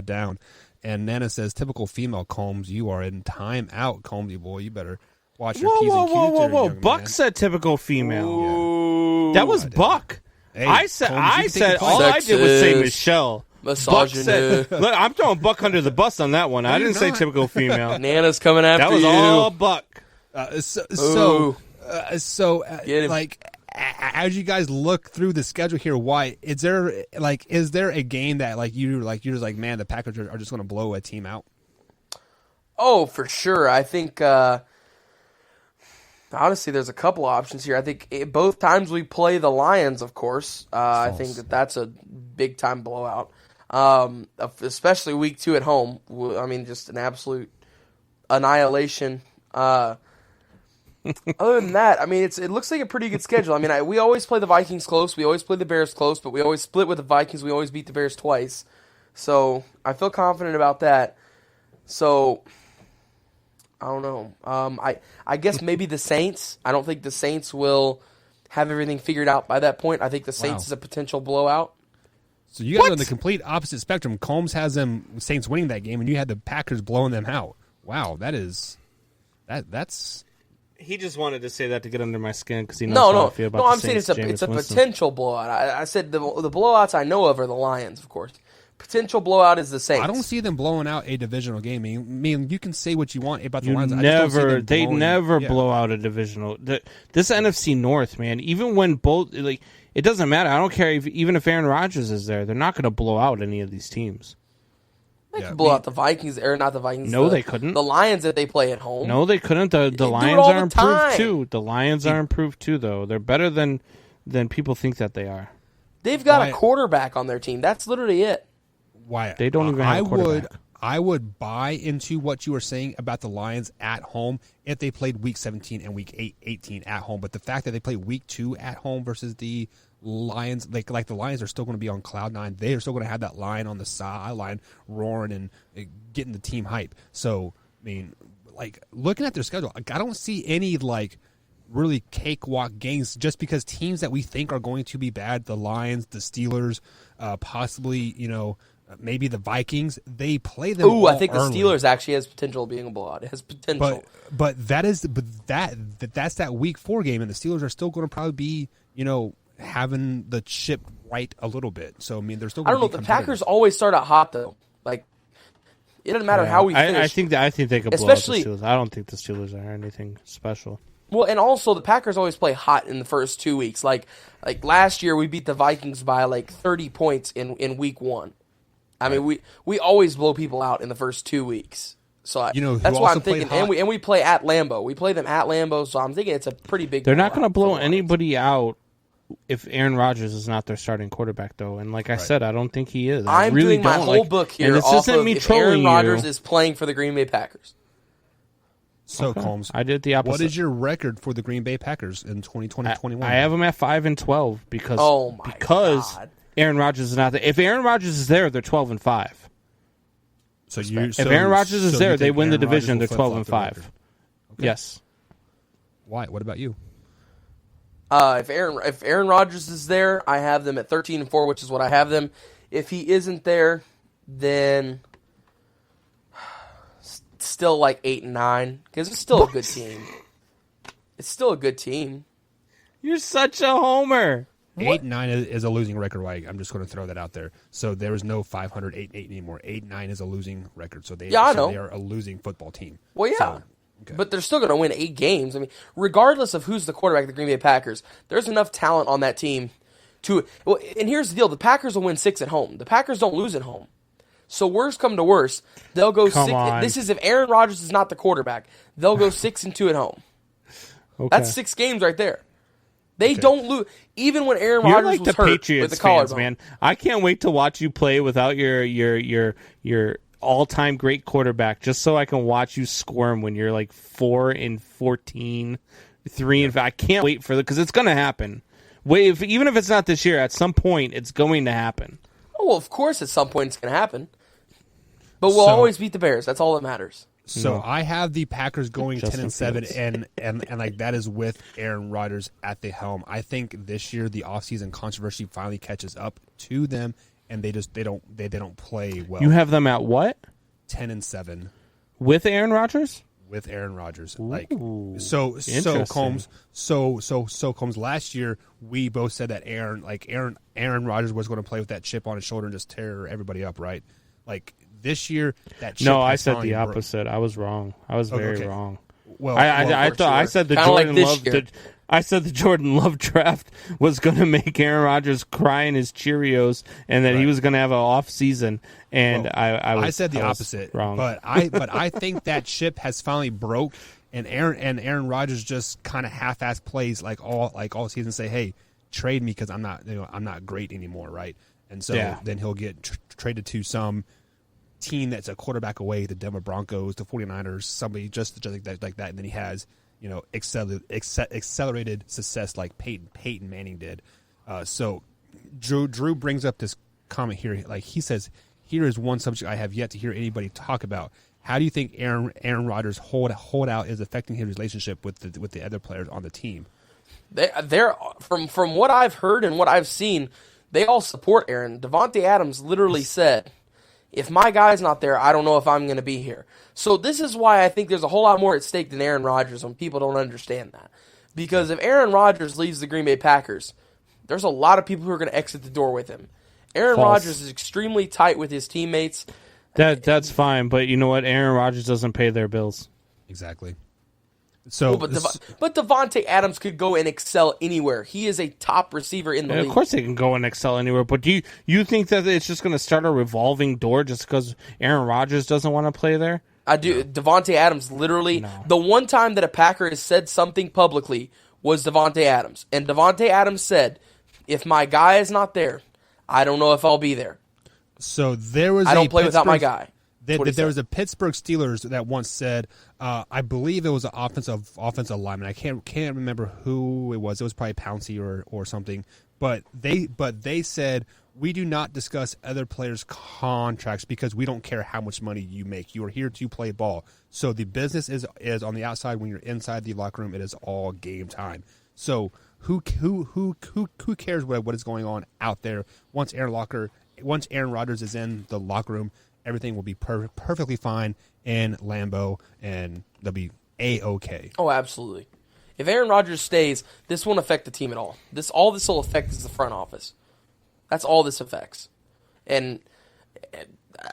down. And Nana says, "Typical female, Combs. You are in time out, Combsy boy. You better watch your P's and Q's." Whoa! Buck said typical female. Ooh, that was Buck. Hey, I said Combs, all I did was say Michelle. Buck said, look, I'm throwing Buck under the bus on that one. I didn't say typical female. Nana's coming after you. That was all Buck. As you guys look through the schedule here, why is there a game that you're just like, man, the Packers are just going to blow a team out? Oh, for sure. I think honestly, there's a couple options here. I think both times we play the Lions, of course. I think that's a big time blowout. Especially week 2 at home. I mean, just an absolute annihilation. Other than that, I mean, it looks like a pretty good schedule. I mean, we always play the Vikings close. We always play the Bears close, but we always split with the Vikings. We always beat the Bears twice. So I feel confident about that. So I don't know. I guess maybe the Saints. I don't think the Saints will have everything figured out by that point. I think the Saints is a potential blowout. So you guys are on the complete opposite spectrum. Combs has them Saints winning that game, and you had the Packers blowing them out. Wow, that's. He just wanted to say that to get under my skin because he knows how I feel about the I'm Saints. saying it's a potential blowout. I said the blowouts I know of are the Lions, of course. Potential blowout is the Saints. I don't see them blowing out a divisional game. I mean, you can say what you want about the Lions. They never blow out a divisional. This NFC North, man. Even when both it doesn't matter. I don't care even if Aaron Rodgers is there. They're not going to blow out any of these teams. They could blow out the Vikings, or not the Vikings. No, they couldn't. The Lions that they play at home. No, they couldn't. The Lions are improved too. The Lions are improved too, though. They're better than people think that they are. They've got a quarterback on their team. That's literally it. Why they don't even have a quarterback. I would buy into what you were saying about the Lions at home if they played Week 17 and Week 18 at home. But the fact that they play Week 2 at home versus the Lions, like the Lions are still going to be on cloud 9. They are still going to have that line on the sideline roaring and getting the team hype. So, I mean, looking at their schedule, I don't see any really cakewalk games just because teams that we think are going to be bad, the Lions, the Steelers, possibly, maybe the Vikings, they play them. Ooh, I think the Steelers actually has potential of being a blowout. It has potential. But that's that Week 4 game, and the Steelers are still going to probably be, having the chip right a little bit. So I mean, they're still. I don't know. The Packers always start out hot though. It doesn't matter how we finish. I think they could blow out the Steelers. I don't think the Steelers are anything special. Well, and also the Packers always play hot in the first 2 weeks. Like last year, we beat the Vikings by 30 points in week 1. I mean, we always blow people out in the first 2 weeks. So that's why I'm thinking, and we play at Lambeau. We play them at Lambeau, so I'm thinking it's a pretty big. They're not going to blow anybody out if Aaron Rodgers is not their starting quarterback, though. And like I said, I don't think he is. I'm really doing my whole book here. And this isn't me if trolling Aaron Rodgers you. is playing for the Green Bay Packers. So, Combs, I did the opposite. what is your record for the Green Bay Packers in 2020-21? I have them at 5-12 because God. Aaron Rodgers is not there. If Aaron Rodgers is there, they're 12-5. If Aaron Rodgers is there, they win the division. They're 12-5. Okay. Yes. Why? What about you? If Aaron Rodgers is there, I have them at 13-4, which is what I have them. If he isn't there, then still like 8-9 because it's still a good team. It's still a good team. You're such a homer. 8-9 is a losing record, right? I'm just going to throw that out there. So there is no 500-8 anymore. 8-9 is a losing record. So they are a losing football team. Well, yeah. So, okay. But they're still going to win 8 games. I mean, regardless of who's the quarterback of the Green Bay Packers, there's enough talent on that team to. Well, and here's the deal: the Packers will win 6 at home. The Packers don't lose at home. So worst come to worst, they'll go 6. This is if Aaron Rodgers is not the quarterback. They'll go 6-2 at home. Okay. That's 6 games right there. They don't lose, even when Aaron Rodgers like was the hurt Patriots with the collarbone. fans, man. I can't wait to watch you play without your all-time great quarterback, just so I can watch you squirm when you're like 4-14, 3-5. I can't wait for because it's going to happen. Even if it's not this year, at some point it's going to happen. Oh well, of course, at some point it's going to happen. But we'll always beat the Bears. That's all that matters. So I have the Packers going 10-7, and like that is with Aaron Rodgers at the helm. I think this year the offseason controversy finally catches up to them, and they don't play well. You have them at what? 10-7 with Aaron Rodgers. With Aaron Rodgers, Ooh, so Combs. So Combs. Last year we both said that Aaron Rodgers was going to play with that chip on his shoulder and just tear everybody up, right? Like. This year, that chip I said the opposite. I was wrong. I was very wrong. Well, I said the Jordan Love. I said the Jordan Love draft was going to make Aaron Rodgers cry in his Cheerios, and that he was going to have an off season. And I said the opposite. Wrong. But I think that ship has finally broke, and Aaron Rodgers just kind of half-ass plays like all season. Say, hey, trade me because I'm not great anymore, right? And so then he'll get traded to some team that's a quarterback away, the Denver Broncos, the 49ers, somebody just like that, and then he has accelerated success like Peyton Manning did. So Drew brings up this comment here, like he says, here is one subject I have yet to hear anybody talk about. How do you think Aaron Rodgers' holdout is affecting his relationship with the other players on the team? They're from what I've heard and what I've seen, they all support Aaron. Davante Adams literally said, if my guy's not there, I don't know if I'm going to be here. So this is why I think there's a whole lot more at stake than Aaron Rodgers when people don't understand that. Because if Aaron Rodgers leaves the Green Bay Packers, there's a lot of people who are going to exit the door with him. Aaron Rodgers is extremely tight with his teammates. That's fine, but you know what? Aaron Rodgers doesn't pay their bills. Exactly. So, but Davante Adams could go and excel anywhere. He is a top receiver in the league. Of course, they can go and excel anywhere. But do you think that it's just going to start a revolving door just because Aaron Rodgers doesn't want to play there? I do. No. Davante Adams literally the one time that a Packer has said something publicly was Davante Adams, and Davante Adams said, "If my guy is not there, I don't know if I'll be there." So there was. I don't play without my guy. There was a Pittsburgh Steelers that once said, I believe it was an offensive lineman. I can't remember who it was. It was probably Pouncey or something. But they said, we do not discuss other players' contracts because we don't care how much money you make. You are here to play ball. So the business is on the outside. When you're inside the locker room, it is all game time. So who cares what is going on out there? Once Aaron Rodgers is in the locker room, everything will be perfectly fine in Lambeau, and they'll be A-OK. Oh, absolutely. If Aaron Rodgers stays, this won't affect the team at all. All this will affect is the front office. That's all this affects. And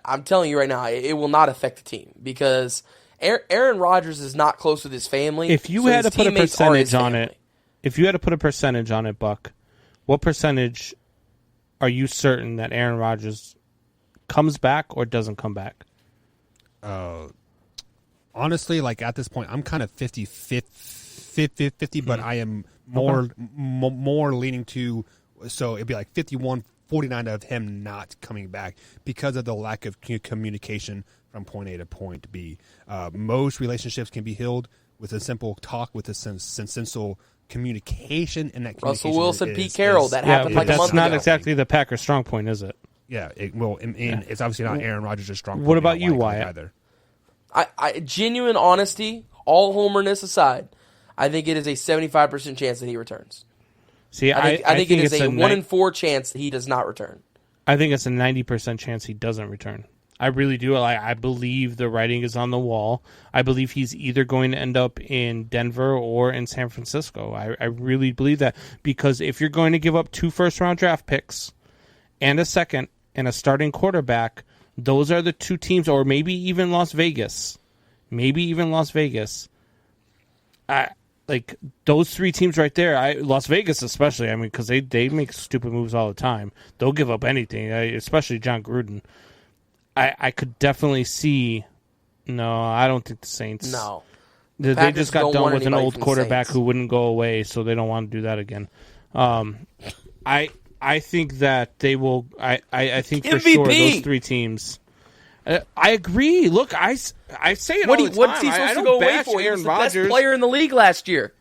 I'm telling you right now, it will not affect the team because Aaron Rodgers is not close with his family. If you had to put a percentage on it, Buck, what percentage are you certain that Aaron Rodgers comes back or doesn't come back? Honestly, like at this point, I'm kind of 50-50, but I am more leaning to, so it'd be like 51-49 49 of him not coming back because of the lack of communication from point A to point B. Most relationships can be healed with a simple talk, with a sensible communication, and that Russell Wilson, Pete Carroll, that happened like a month ago. That's not exactly the Packers' strong point, is it? Yeah, it's obviously not Aaron Rodgers' strong point. What about you, Wyatt? Either. I genuine honesty, all homerness aside, I think it is a 75% chance that he returns. See, I think it is a 1 in 4 chance that he does not return. I think it's a 90% chance he doesn't return. I really do. I believe the writing is on the wall. I believe he's either going to end up in Denver or in San Francisco. I really believe that, because if you're going to give up 2 first-round draft picks and a second and a starting quarterback, those are the 2 teams, or maybe even Las Vegas. Like those 3 teams right there, Las Vegas especially. I mean, because they make stupid moves all the time. They'll give up anything, especially John Gruden. I could definitely see. No, I don't think the Saints. No, they just got done with an old quarterback who wouldn't go away, so they don't want to do that again. I think that they will. I think for MVP. sure those 3 teams. I agree. Look, I say it all the time. What's he supposed to go away for? He was the best player in the league last year.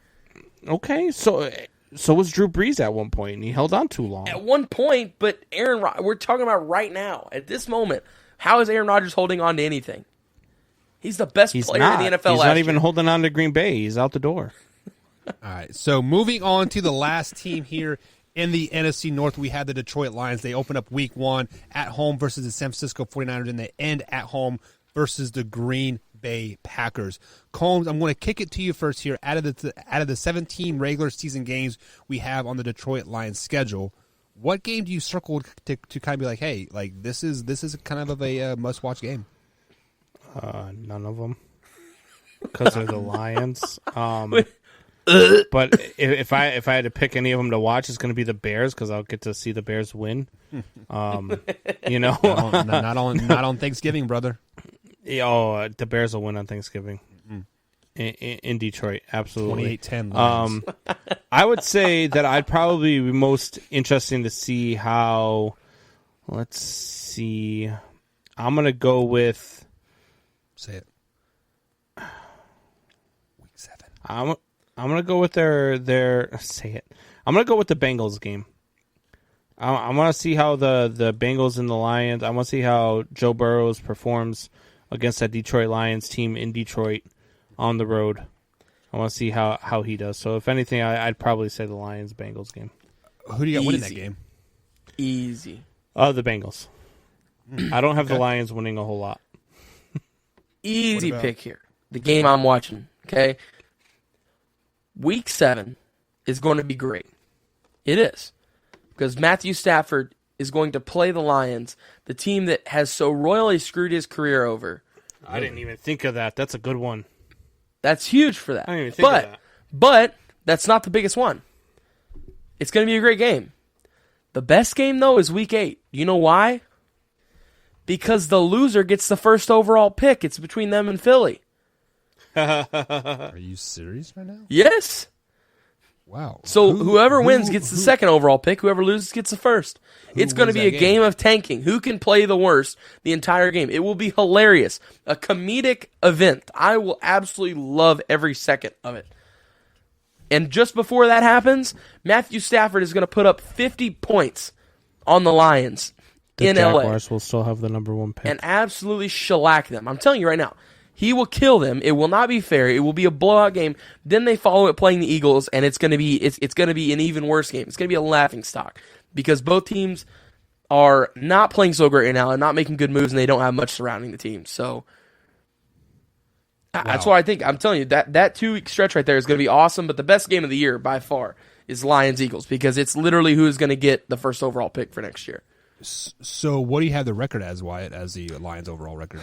Okay, so was Drew Brees at one point, and he held on too long. At one point, but we're talking about right now, at this moment. How is Aaron Rodgers holding on to anything? He's the best player in the NFL. He's not even holding on to Green Bay. He's out the door. All right, so moving on to the last team here in the NFC North, we have the Detroit Lions. They open up Week 1 at home versus the San Francisco 49ers, and they end at home versus the Green Bay Packers. Combs, I'm going to kick it to you first here. Out of the 17 regular season games we have on the Detroit Lions schedule, what game do you circle to kind of be like, hey, like this is kind of a must-watch game? None of them, because they're the Lions. But if I had to pick any of them to watch, it's going to be the Bears, because I'll get to see the Bears win. You know, not on Thanksgiving, brother. The Bears will win on Thanksgiving in Detroit. Absolutely, 28-10. I would say that I'd probably be most interesting to see how. Let's see. I'm going to go with. Say it. Week 7. I'm going to go with their. Say it. I'm going to go with the Bengals game. I want to see how the Bengals and the Lions. I want to see how Joe Burrows performs against that Detroit Lions team in Detroit on the road. I want to see how he does. So if anything, I'd probably say the Lions-Bengals game. Who do you got winning that game? Easy. The Bengals. I don't have the Lions winning a whole lot. Easy pick here. The game I'm watching, okay? Week 7 is going to be great. It is. Because Matthew Stafford is going to play the Lions, the team that has so royally screwed his career over. I didn't even think of that. That's a good one. That's huge for that. I didn't even think of that. But that's not the biggest one. It's going to be a great game. The best game, though, is Week 8. You know why? Because the loser gets the first overall pick. It's between them and Philly. Are you serious right now? Yes. Wow. So whoever wins gets the second overall pick. Whoever loses gets the first. It's going to be a game of tanking. Who can play the worst the entire game? It will be hilarious. A comedic event. I will absolutely love every second of it. And just before that happens, Matthew Stafford is going to put up 50 points on the Lions in LA. The Jaguars will still have the number 1 pick. And absolutely shellac them. I'm telling you right now. He will kill them. It will not be fair. It will be a blowout game. Then they follow it playing the Eagles, and it's going to be an even worse game. It's going to be a laughingstock because both teams are not playing so great right now and not making good moves, and they don't have much surrounding the team. So that's why I think I'm telling you that 2-week stretch right there is going to be awesome. But the best game of the year by far is Lions Eagles because it's literally who is going to get the first overall pick for next year. So what do you have the record as, Wyatt, as the Lions overall record?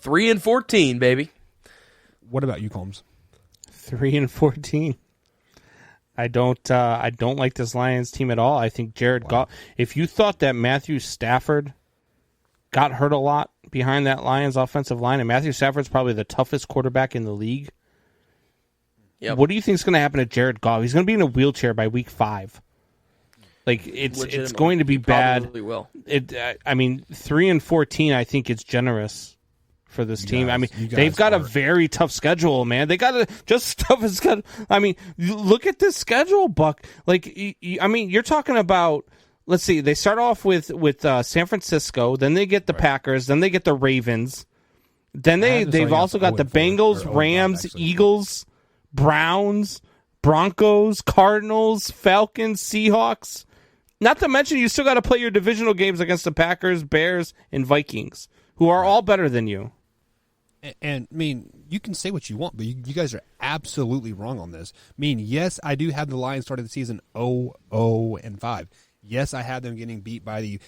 3-14, baby. What about you, Combs? 3-14. I don't like this Lions team at all. I think Jared Goff. If you thought that Matthew Stafford got hurt a lot behind that Lions offensive line, and Matthew Stafford's probably the toughest quarterback in the league. Yep. What do you think is going to happen to Jared Goff? He's going to be in a wheelchair by week 5. Like it's Legitimately. going to be bad. Probably will. I mean, 3-14. I think it's generous for this team. I mean, they've got a very tough schedule, man. They got to just tough as schedule. I mean, look at this schedule, Buck. Like, I mean, you're talking about. Let's see. They start off with San Francisco, then they get the Packers, then they get the Ravens, then they've also got the Bengals, Rams, Eagles, Browns, Broncos, Cardinals, Falcons, Seahawks. Not to mention, you still got to play your divisional games against the Packers, Bears, and Vikings, who are all better than you. And, I mean, you can say what you want, but you guys are absolutely wrong on this. I mean, yes, I do have the Lions starting the season 0-5. Yes, I have them getting beat by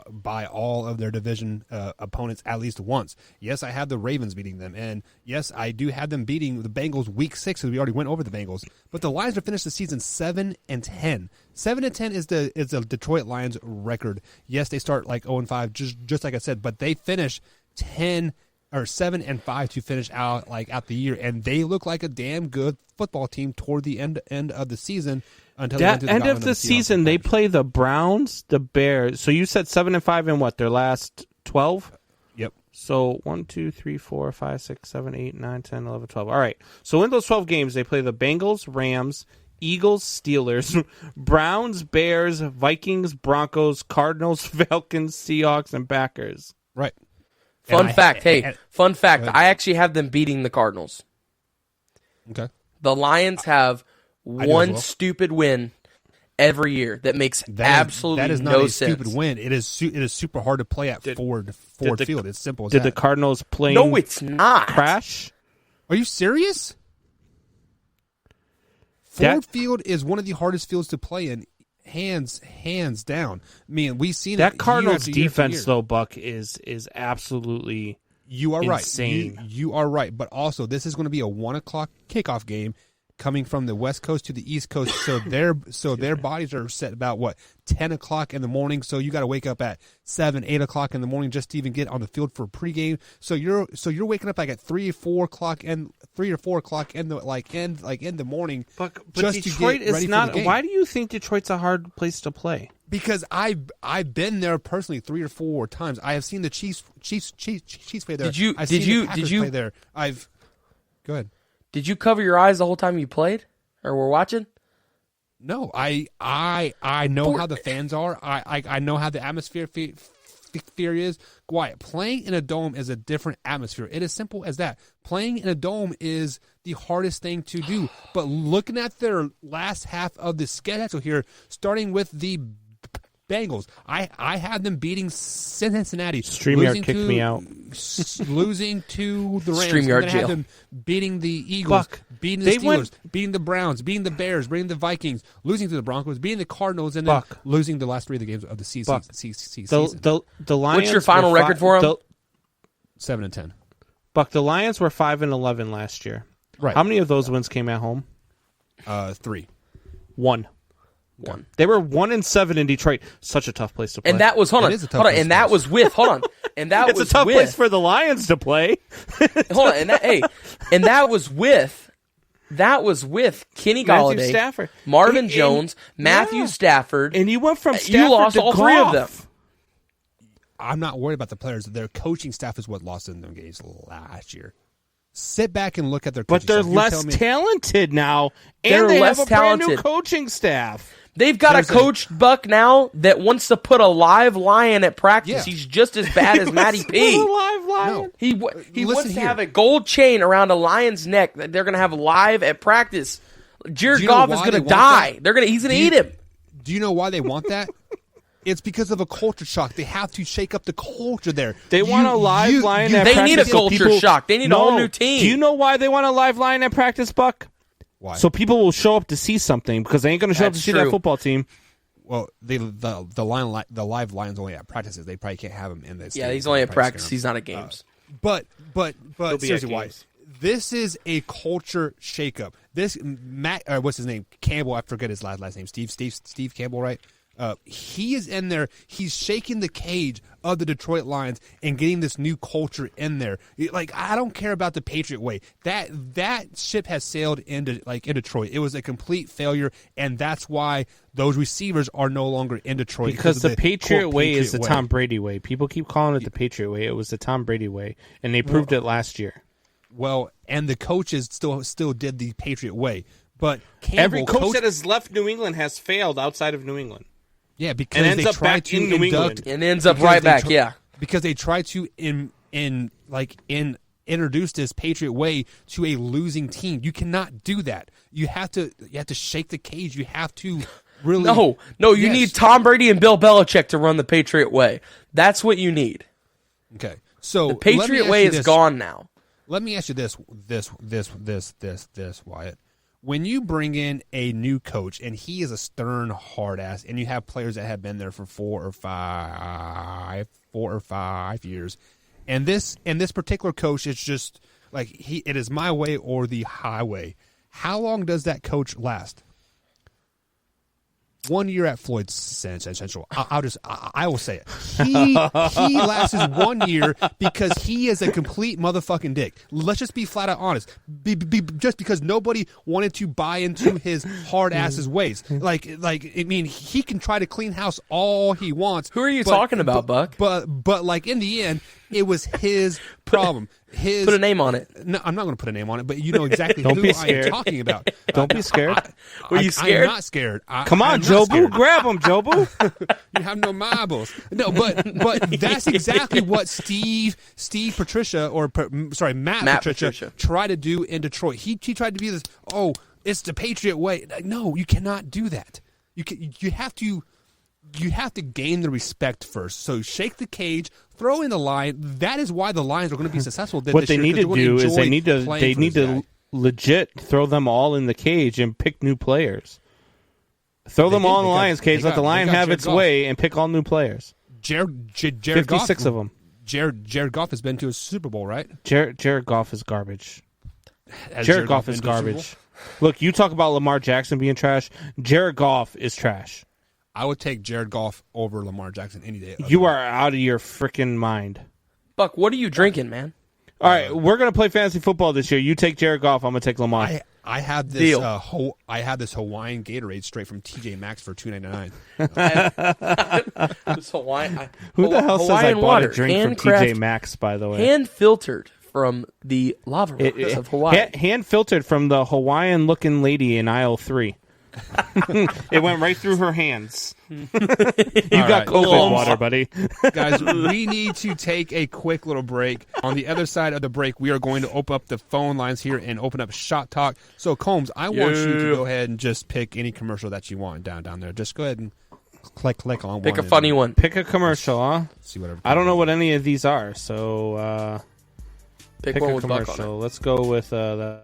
by all of their division opponents at least once. Yes, I have the Ravens beating them, and yes, I do have them beating the Bengals Week 6, because we already went over the Bengals. But the Lions have finished the season 7-10. 7-10 is the Detroit Lions record. Yes, they start like 0-5, just like I said, but they finish 7-5 to finish out the year, and they look like a damn good football team toward the end of the season. Until that end of the season, they play the Browns, the Bears. So you said 7-5 in what, their last 12? Yep. So 1, 2, 3, 4, 5, 6, 7, 8, 9, 10, 11, 12. All right. So in those 12 games, they play the Bengals, Rams, Eagles, Steelers, Browns, Bears, Vikings, Broncos, Cardinals, Falcons, Seahawks, and Packers. Right. Fun fact. I actually have them beating the Cardinals. Okay. The Lions have one stupid win every year that makes absolutely that is not no a sense. Stupid win. It is super hard to play at Ford Field. It's simple as that. Did the Cardinals play? No, it's not. Crash? Are you serious? Ford Field is one of the hardest fields to play in, hands down. I mean, we've seen that it Cardinals year defense though, Buck, is absolutely. You are insane. Right. You are right. But also, this is going to be a 1:00 kickoff game, coming from the West Coast to the East Coast, so their bodies are set about 10:00 in the morning. So you got to wake up at 7, 8 o'clock in the morning just to even get on the field for pregame. So you're waking up like at 3 or 4 o'clock in the morning. But just Detroit to get ready is not. for the game. Why do you think Detroit's a hard place to play? Because I've been there personally 3 or 4 times. I have seen the Chiefs play there. I've seen the Packers play there. Go ahead. Did you cover your eyes the whole time you played or were watching? No, I know how the fans are. I know how the atmosphere is. Quiet. Playing in a dome is a different atmosphere. It is simple as that. Playing in a dome is the hardest thing to do. But looking at their last half of the schedule here, starting with the Bengals, I had them beating Cincinnati. StreamYard kicked me out. Losing to the Rams. StreamYard jail. Had them beating the Eagles, beating the Steelers, beating the Browns, beating the Bears, beating the Vikings, losing to the Broncos, beating the Cardinals, and then losing the last 3 of the games of the season. The Lions. What's your final record for them? 7-10. Buck, the Lions were 5-11 last year. Right. How many of those wins came at home? 3. 1. They were 1-7 in Detroit. Such a tough place to play. And that was and that was with and that it's was a tough with, place for the Lions to play. and that was with Kenny Golladay, Matthew Stafford, Marvin Jones, Matthew Stafford, and you went from Stafford you lost to all Goff. 3 of them. I'm not worried about the players. Their coaching staff is what lost in them games last year. Sit back and look at their coaching But they're staff. less talented now, They're and they less have a brand new talented. coaching staff. They've got a coach, Buck, now that wants to put a live lion at practice. Yeah. He's just as bad as Matty P. Live lion. No. He Listen wants to here. have a gold chain around a lion's neck that they're going to have live at practice. Jared Do you know Goff is why going to they want die. that? He's going to eat him. Do you know why they want that? It's because of a culture shock. They have to shake up the culture there. They want a live lion at They practice. need a so culture people- shock. They need a whole new team. Do you know why they want a live lion at practice, Buck? Why? So people will show up to see something because they ain't going to show up to That's see true. that football team. Well, the live lions only at practices. They probably can't have him in this. Yeah, he's only at practice. He's not at games. But be seriously, at why? games. This is a culture shakeup. This Matt, what's his name? Campbell. I forget his last name. Steve Campbell, right? He is in there. He's shaking the cage of the Detroit Lions and getting this new culture in there. Like, I don't care about the Patriot way. That ship has sailed in Detroit. It was a complete failure, and that's why those receivers are no longer in Detroit. Because the Patriot way is the Tom Brady way. People keep calling it the Patriot way. It was the Tom Brady way, and they proved it last year. Well, and the coaches still did the Patriot way. But Campbell, every coach that has left New England has failed outside of New England. Yeah, because they try to induct and ends up right back. Because they try to introduce this Patriot way to a losing team. You cannot do that. You have to shake the cage. You have to really You need Tom Brady and Bill Belichick to run the Patriot way. That's what you need. Okay, so the Patriot way is gone now. Let me ask you this, Wyatt. When you bring in a new coach and he is a stern hard ass, and you have players that have been there for 4 or 5 years, and this particular coach is just like it is my way or the highway. How long does that coach last? 1 year at Floyd Central. I will say it. He lasts 1 year because he is a complete motherfucking dick. Let's just be flat out honest. Just because nobody wanted to buy into his hard ass's ways. Like I mean, he can try to clean house all he wants. Who are you talking about, Buck? But like in the end, it was his problem. Put a name on it. No, I'm not going to put a name on it, but you know exactly who I am talking about. Don't be scared. Were you scared? I'm not scared. Come on, Jobu. Grab him, Jobu. You have no marbles. No, but that's exactly what Matt Patricia tried to do in Detroit. He tried to be this, it's the Patriot way. No, you cannot do that. You have to gain the respect first. So shake the cage, throw in the line. That is why the Lions are going to be successful. What they need to do is they need to legit throw them all in the cage and pick new players. Throw them all in the Lions cage. Let the Lion have its way and pick all new players. Jared 56 Goff, of them. Jared Goff has been to a Super Bowl, right? Jared Goff is garbage. Jared Goff is garbage. Look, you talk about Lamar Jackson being trash. Jared Goff is trash. I would take Jared Goff over Lamar Jackson any day. You are out of your freaking mind. Buck, what are you drinking, man? All right, we're going to play fantasy football this year. You take Jared Goff, I'm going to take Lamar. I have this I have this Hawaiian Gatorade straight from TJ Maxx for $2.99. This Hawaiian. Who the hell Hawaiian says I bought water, a drink from TJ Maxx, by the way? Hand filtered from the lava rocks of Hawaii. Hand filtered from the Hawaiian-looking lady in aisle 3. It went right through her hands. You got COVID water, buddy. Guys, we need to take a quick little break. On the other side of the break, we are going to open up the phone lines here and open up Shot Talk. So, Combs, I want you to go ahead and just pick any commercial that you want down there. Just go ahead and click on Pick one. a funny one. Pick a commercial, huh? See whatever. I don't know what any of these are, so pick one a with commercial. Buck on it. Let's go with the...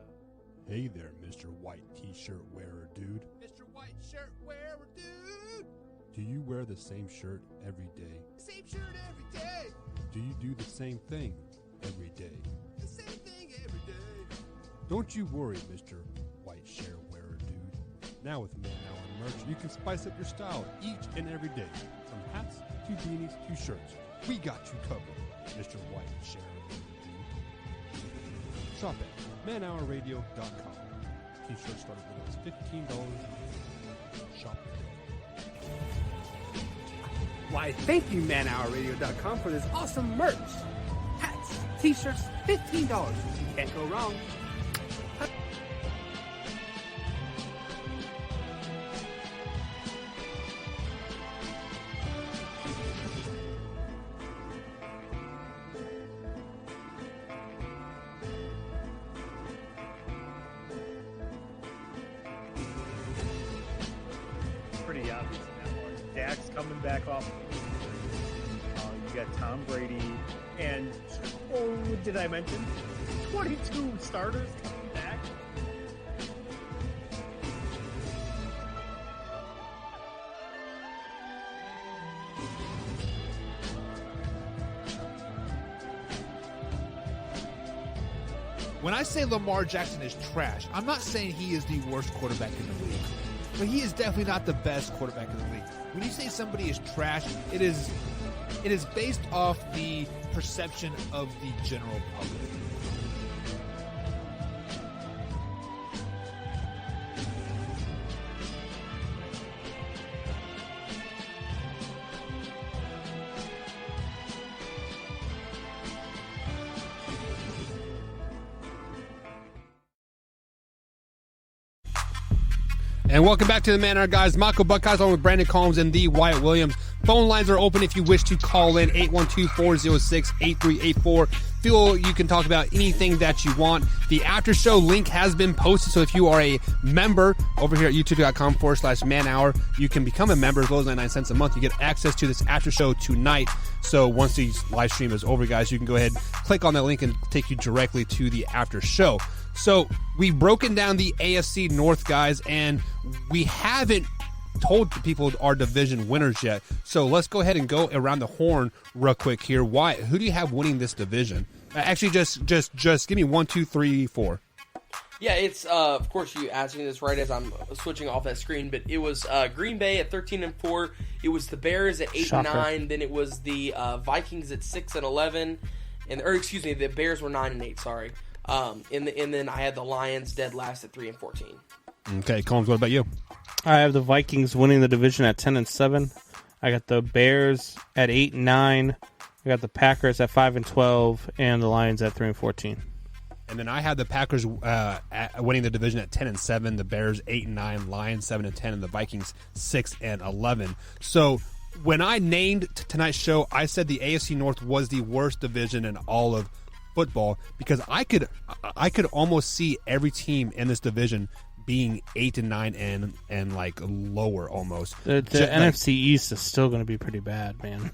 Hey there, Mr. White T-shirt wearer, dude. Mr. White shirt wearer, dude. Do you wear the same shirt every day? Same shirt every day. Do you do the same thing every day? The same thing every day. Don't you worry, Mr. White shirt wearer, dude. Now with Man Hour merch, you can spice up your style each and every day. From hats to beanies to shirts. We got you covered, Mr. White shirt wearer, dude. Shop at manhourradio.com. T-shirts start with us $15. Shop today. Why, thank you, manhourradio.com, for this awesome merch. Hats, t-shirts, $15. You can't go wrong. Pretty obvious in that one. Dak's coming back off. You got Tom Brady, and did I mention 22 starters coming back? When I say Lamar Jackson is trash, I'm not saying he is the worst quarterback in the league. but he is definitely not the best quarterback in the league. When you say somebody is trash, it is based off the perception of the general public. And welcome back to the Man Hour, guys. Michael Buckeyes on with Brandon Combs and the Wyatt Williams. Phone lines are open if you wish to call in, 812-406-8384. Feel you can talk about anything that you want. The after show link has been posted, so if you are a member over here at youtube.com/Man Hour, you can become a member as low as 99 cents a month. You get access to this after show tonight. So once the live stream is over, guys, you can go ahead, click on that link, and take you directly to the after show. So we've broken down the AFC North, guys, and we haven't told the people our division winners yet. So let's go ahead and go around the horn real quick here. Who do you have winning this division? Actually, just give me 1, 2, 3, 4. Yeah, it's of course you asking this right as I'm switching off that screen, but it was Green Bay at 13-4. It was the Bears at 8-9. Then it was the Vikings at 6-11, the Bears were 9-8. Sorry. And then I had the Lions dead last at 3-14. Okay, Combs, what about you? I have the Vikings winning the division at 10-7. I got the Bears at 8-9. I got the Packers at 5-12, and the Lions at 3-14. And then I had the Packers winning the division at 10-7. The Bears 8-9, Lions 7-10, and the Vikings 6-11. So when I named tonight's show, I said the AFC North was the worst division in all of football because I could almost see every team in this division being 8-9 and like lower almost. The NFC East is still going to be pretty bad, man.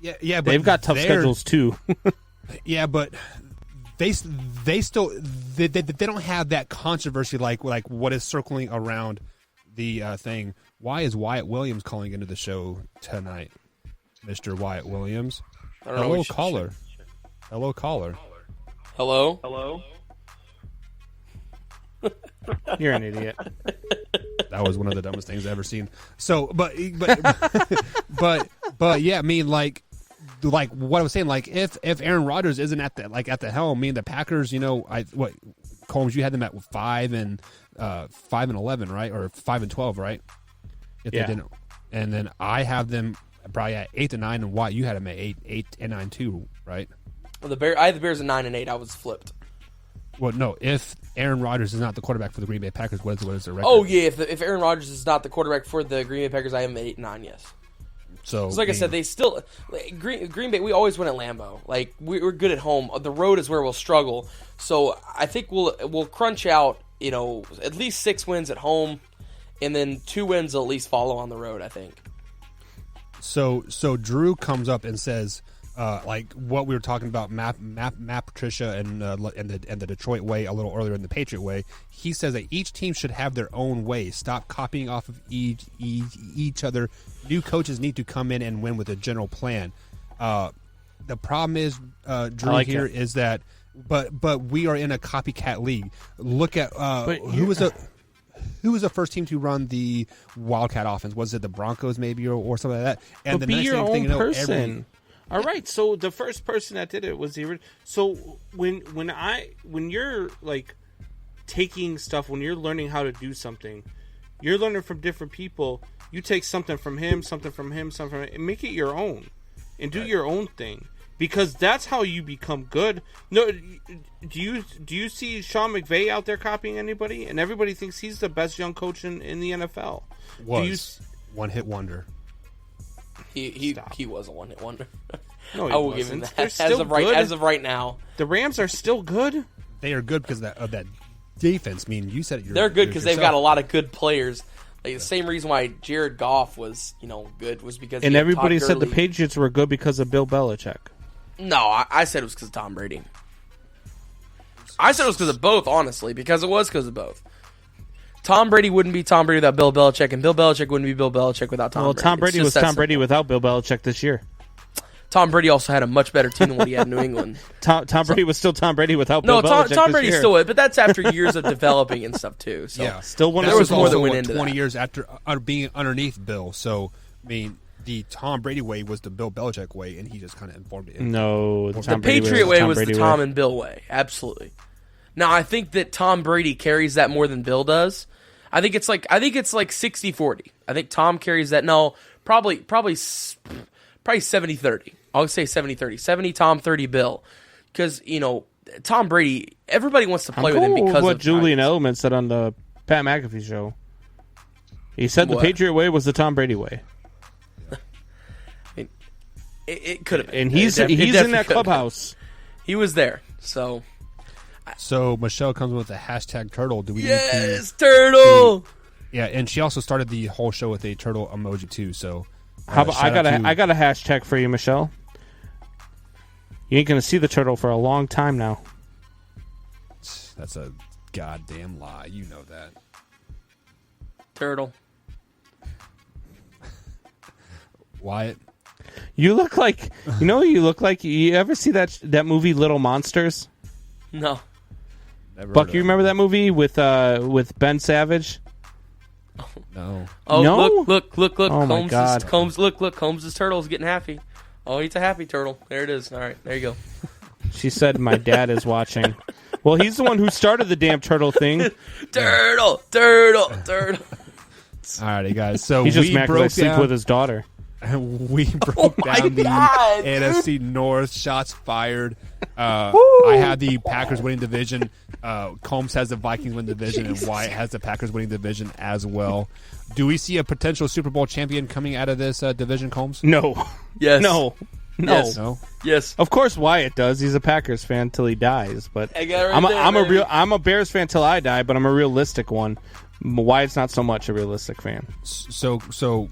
yeah, but they've got tough schedules too. Yeah, but they still don't have that controversy like what is circling around the thing. Why is Wyatt Williams calling into the show tonight, Mr. Wyatt Williams? Hello, caller. Hello, caller. Hello. You're an idiot. That was one of the dumbest things I've ever seen. So, but yeah, I mean, like what I was saying, like if Aaron Rodgers isn't at the helm, I mean the Packers, Combs, you had them at 5-11, right, or 5-12, right? If they didn't, and then I have them probably at 8-9, and Watt, you had them at 8-9 too, right? Well, I had the Bears at 9-8. I was flipped. Well, no. If Aaron Rodgers is not the quarterback for the Green Bay Packers, what is the record? Oh yeah, if Aaron Rodgers is not the quarterback for the Green Bay Packers, I am 8-9. Yes. So, like I said, they still Green Bay. We always win at Lambeau. Like we're good at home. The road is where we'll struggle. So I think we'll crunch out at least 6 wins at home, and then 2 wins will at least follow on the road. I think. So Drew comes up and says, like what we were talking about, Matt Patricia and the Detroit way a little earlier in the Patriot way. He says that each team should have their own way. Stop copying off of each other. New coaches need to come in and win with a general plan. The problem is, Drew, is that, but we are in a copycat league. Look at who was the first team to run the Wildcat offense? Was it the Broncos maybe or something like that? And but the be next your own thing person. All right, so the first person that did it was the so when you're like taking stuff, when you're learning how to do something, you're learning from different people. You take something from him, something from him, something from him, and make it your own, and do your own thing, because that's how you become good. No, do you see Sean McVay out there copying anybody? And everybody thinks he's the best young coach in the NFL. One hit wonder. He was a one-hit wonder. No, I will give him that. They're still good. As of right now, the Rams are still good. They are good because of that defense. I mean, you said it. They're good because they've got a lot of good players. Like, the same reason why Jared Goff was, good was because. And everybody said the Patriots were good because of Bill Belichick. No, I said it was because of Tom Brady. I said it was because of both, honestly, because it was because of both. Tom Brady wouldn't be Tom Brady without Bill Belichick, and Bill Belichick wouldn't be Bill Belichick without Tom Brady. Well, Tom Brady was Tom Brady without Bill Belichick this year. Tom Brady also had a much better team than what he had in New England. Tom Brady was still Tom Brady without No, Bill Belichick Tom this Brady year. still would, but that's after years of developing and stuff too. So Yeah, still one of that those was more also that went what, into 20 that. years after being underneath Bill. So I mean, the Tom Brady way was the Bill Belichick way, and he just kind of informed it. No, The Tom Brady Patriot way was Brady the Tom and Bill way. Absolutely. Now I think that Tom Brady carries that more than Bill does. I think it's like 60-40. I think Tom carries that. No, probably 70-30. I'll say 70-30. 70 Tom, 30 Bill. Because, Tom Brady, everybody wants to play with him because what of Julian Tigers. Edelman said on the Pat McAfee show. He said What? the Patriot way was the Tom Brady way. It could have been. And he's in that clubhouse. He was there. So Michelle comes with a hashtag turtle. Do we yes, turtle. Yeah, and she also started the whole show with a turtle emoji too. So How about, shout out to- I got a hashtag for you, Michelle. You ain't gonna see the turtle for a long time now. That's a goddamn lie. You know that. Turtle. Wyatt. You look like what you look like. You ever see that movie Little Monsters? No. Never Buck, heard you of remember that movie with Ben Savage? it. No. Oh, No? look. Oh, my God. Combs' turtle's getting happy. Oh, he's a happy turtle. There it is. All right, there you go. She said my dad is watching. Well, he's the one who started the damn turtle thing. Turtle. Alrighty, guys. So He's just we mad 'cause I broke sleep down. with his daughter. We broke my down the God, dude. NFC North. Shots fired. I had the Packers winning division. Combs has the Vikings winning division, and Wyatt has the Packers winning division as well. Do we see a potential Super Bowl champion coming out of this division, Combs? No. Yes. No. Yes. No. Yes. Of course, Wyatt does. He's a Packers fan till he dies. But I got it right there, baby. I'm a Bears fan till I die. But I'm a realistic one. Wyatt's not so much a realistic fan. So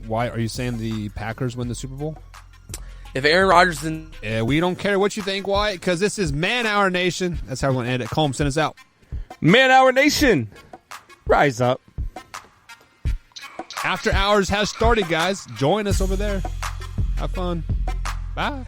why are you saying the Packers win the Super Bowl? If Aaron Rodgers and We don't care what you think, Wyatt, because this is Man Hour Nation. That's how we're going to end it. Combs, send us out. Man Hour Nation, rise up. After Hours has started, guys. Join us over there. Have fun. Bye.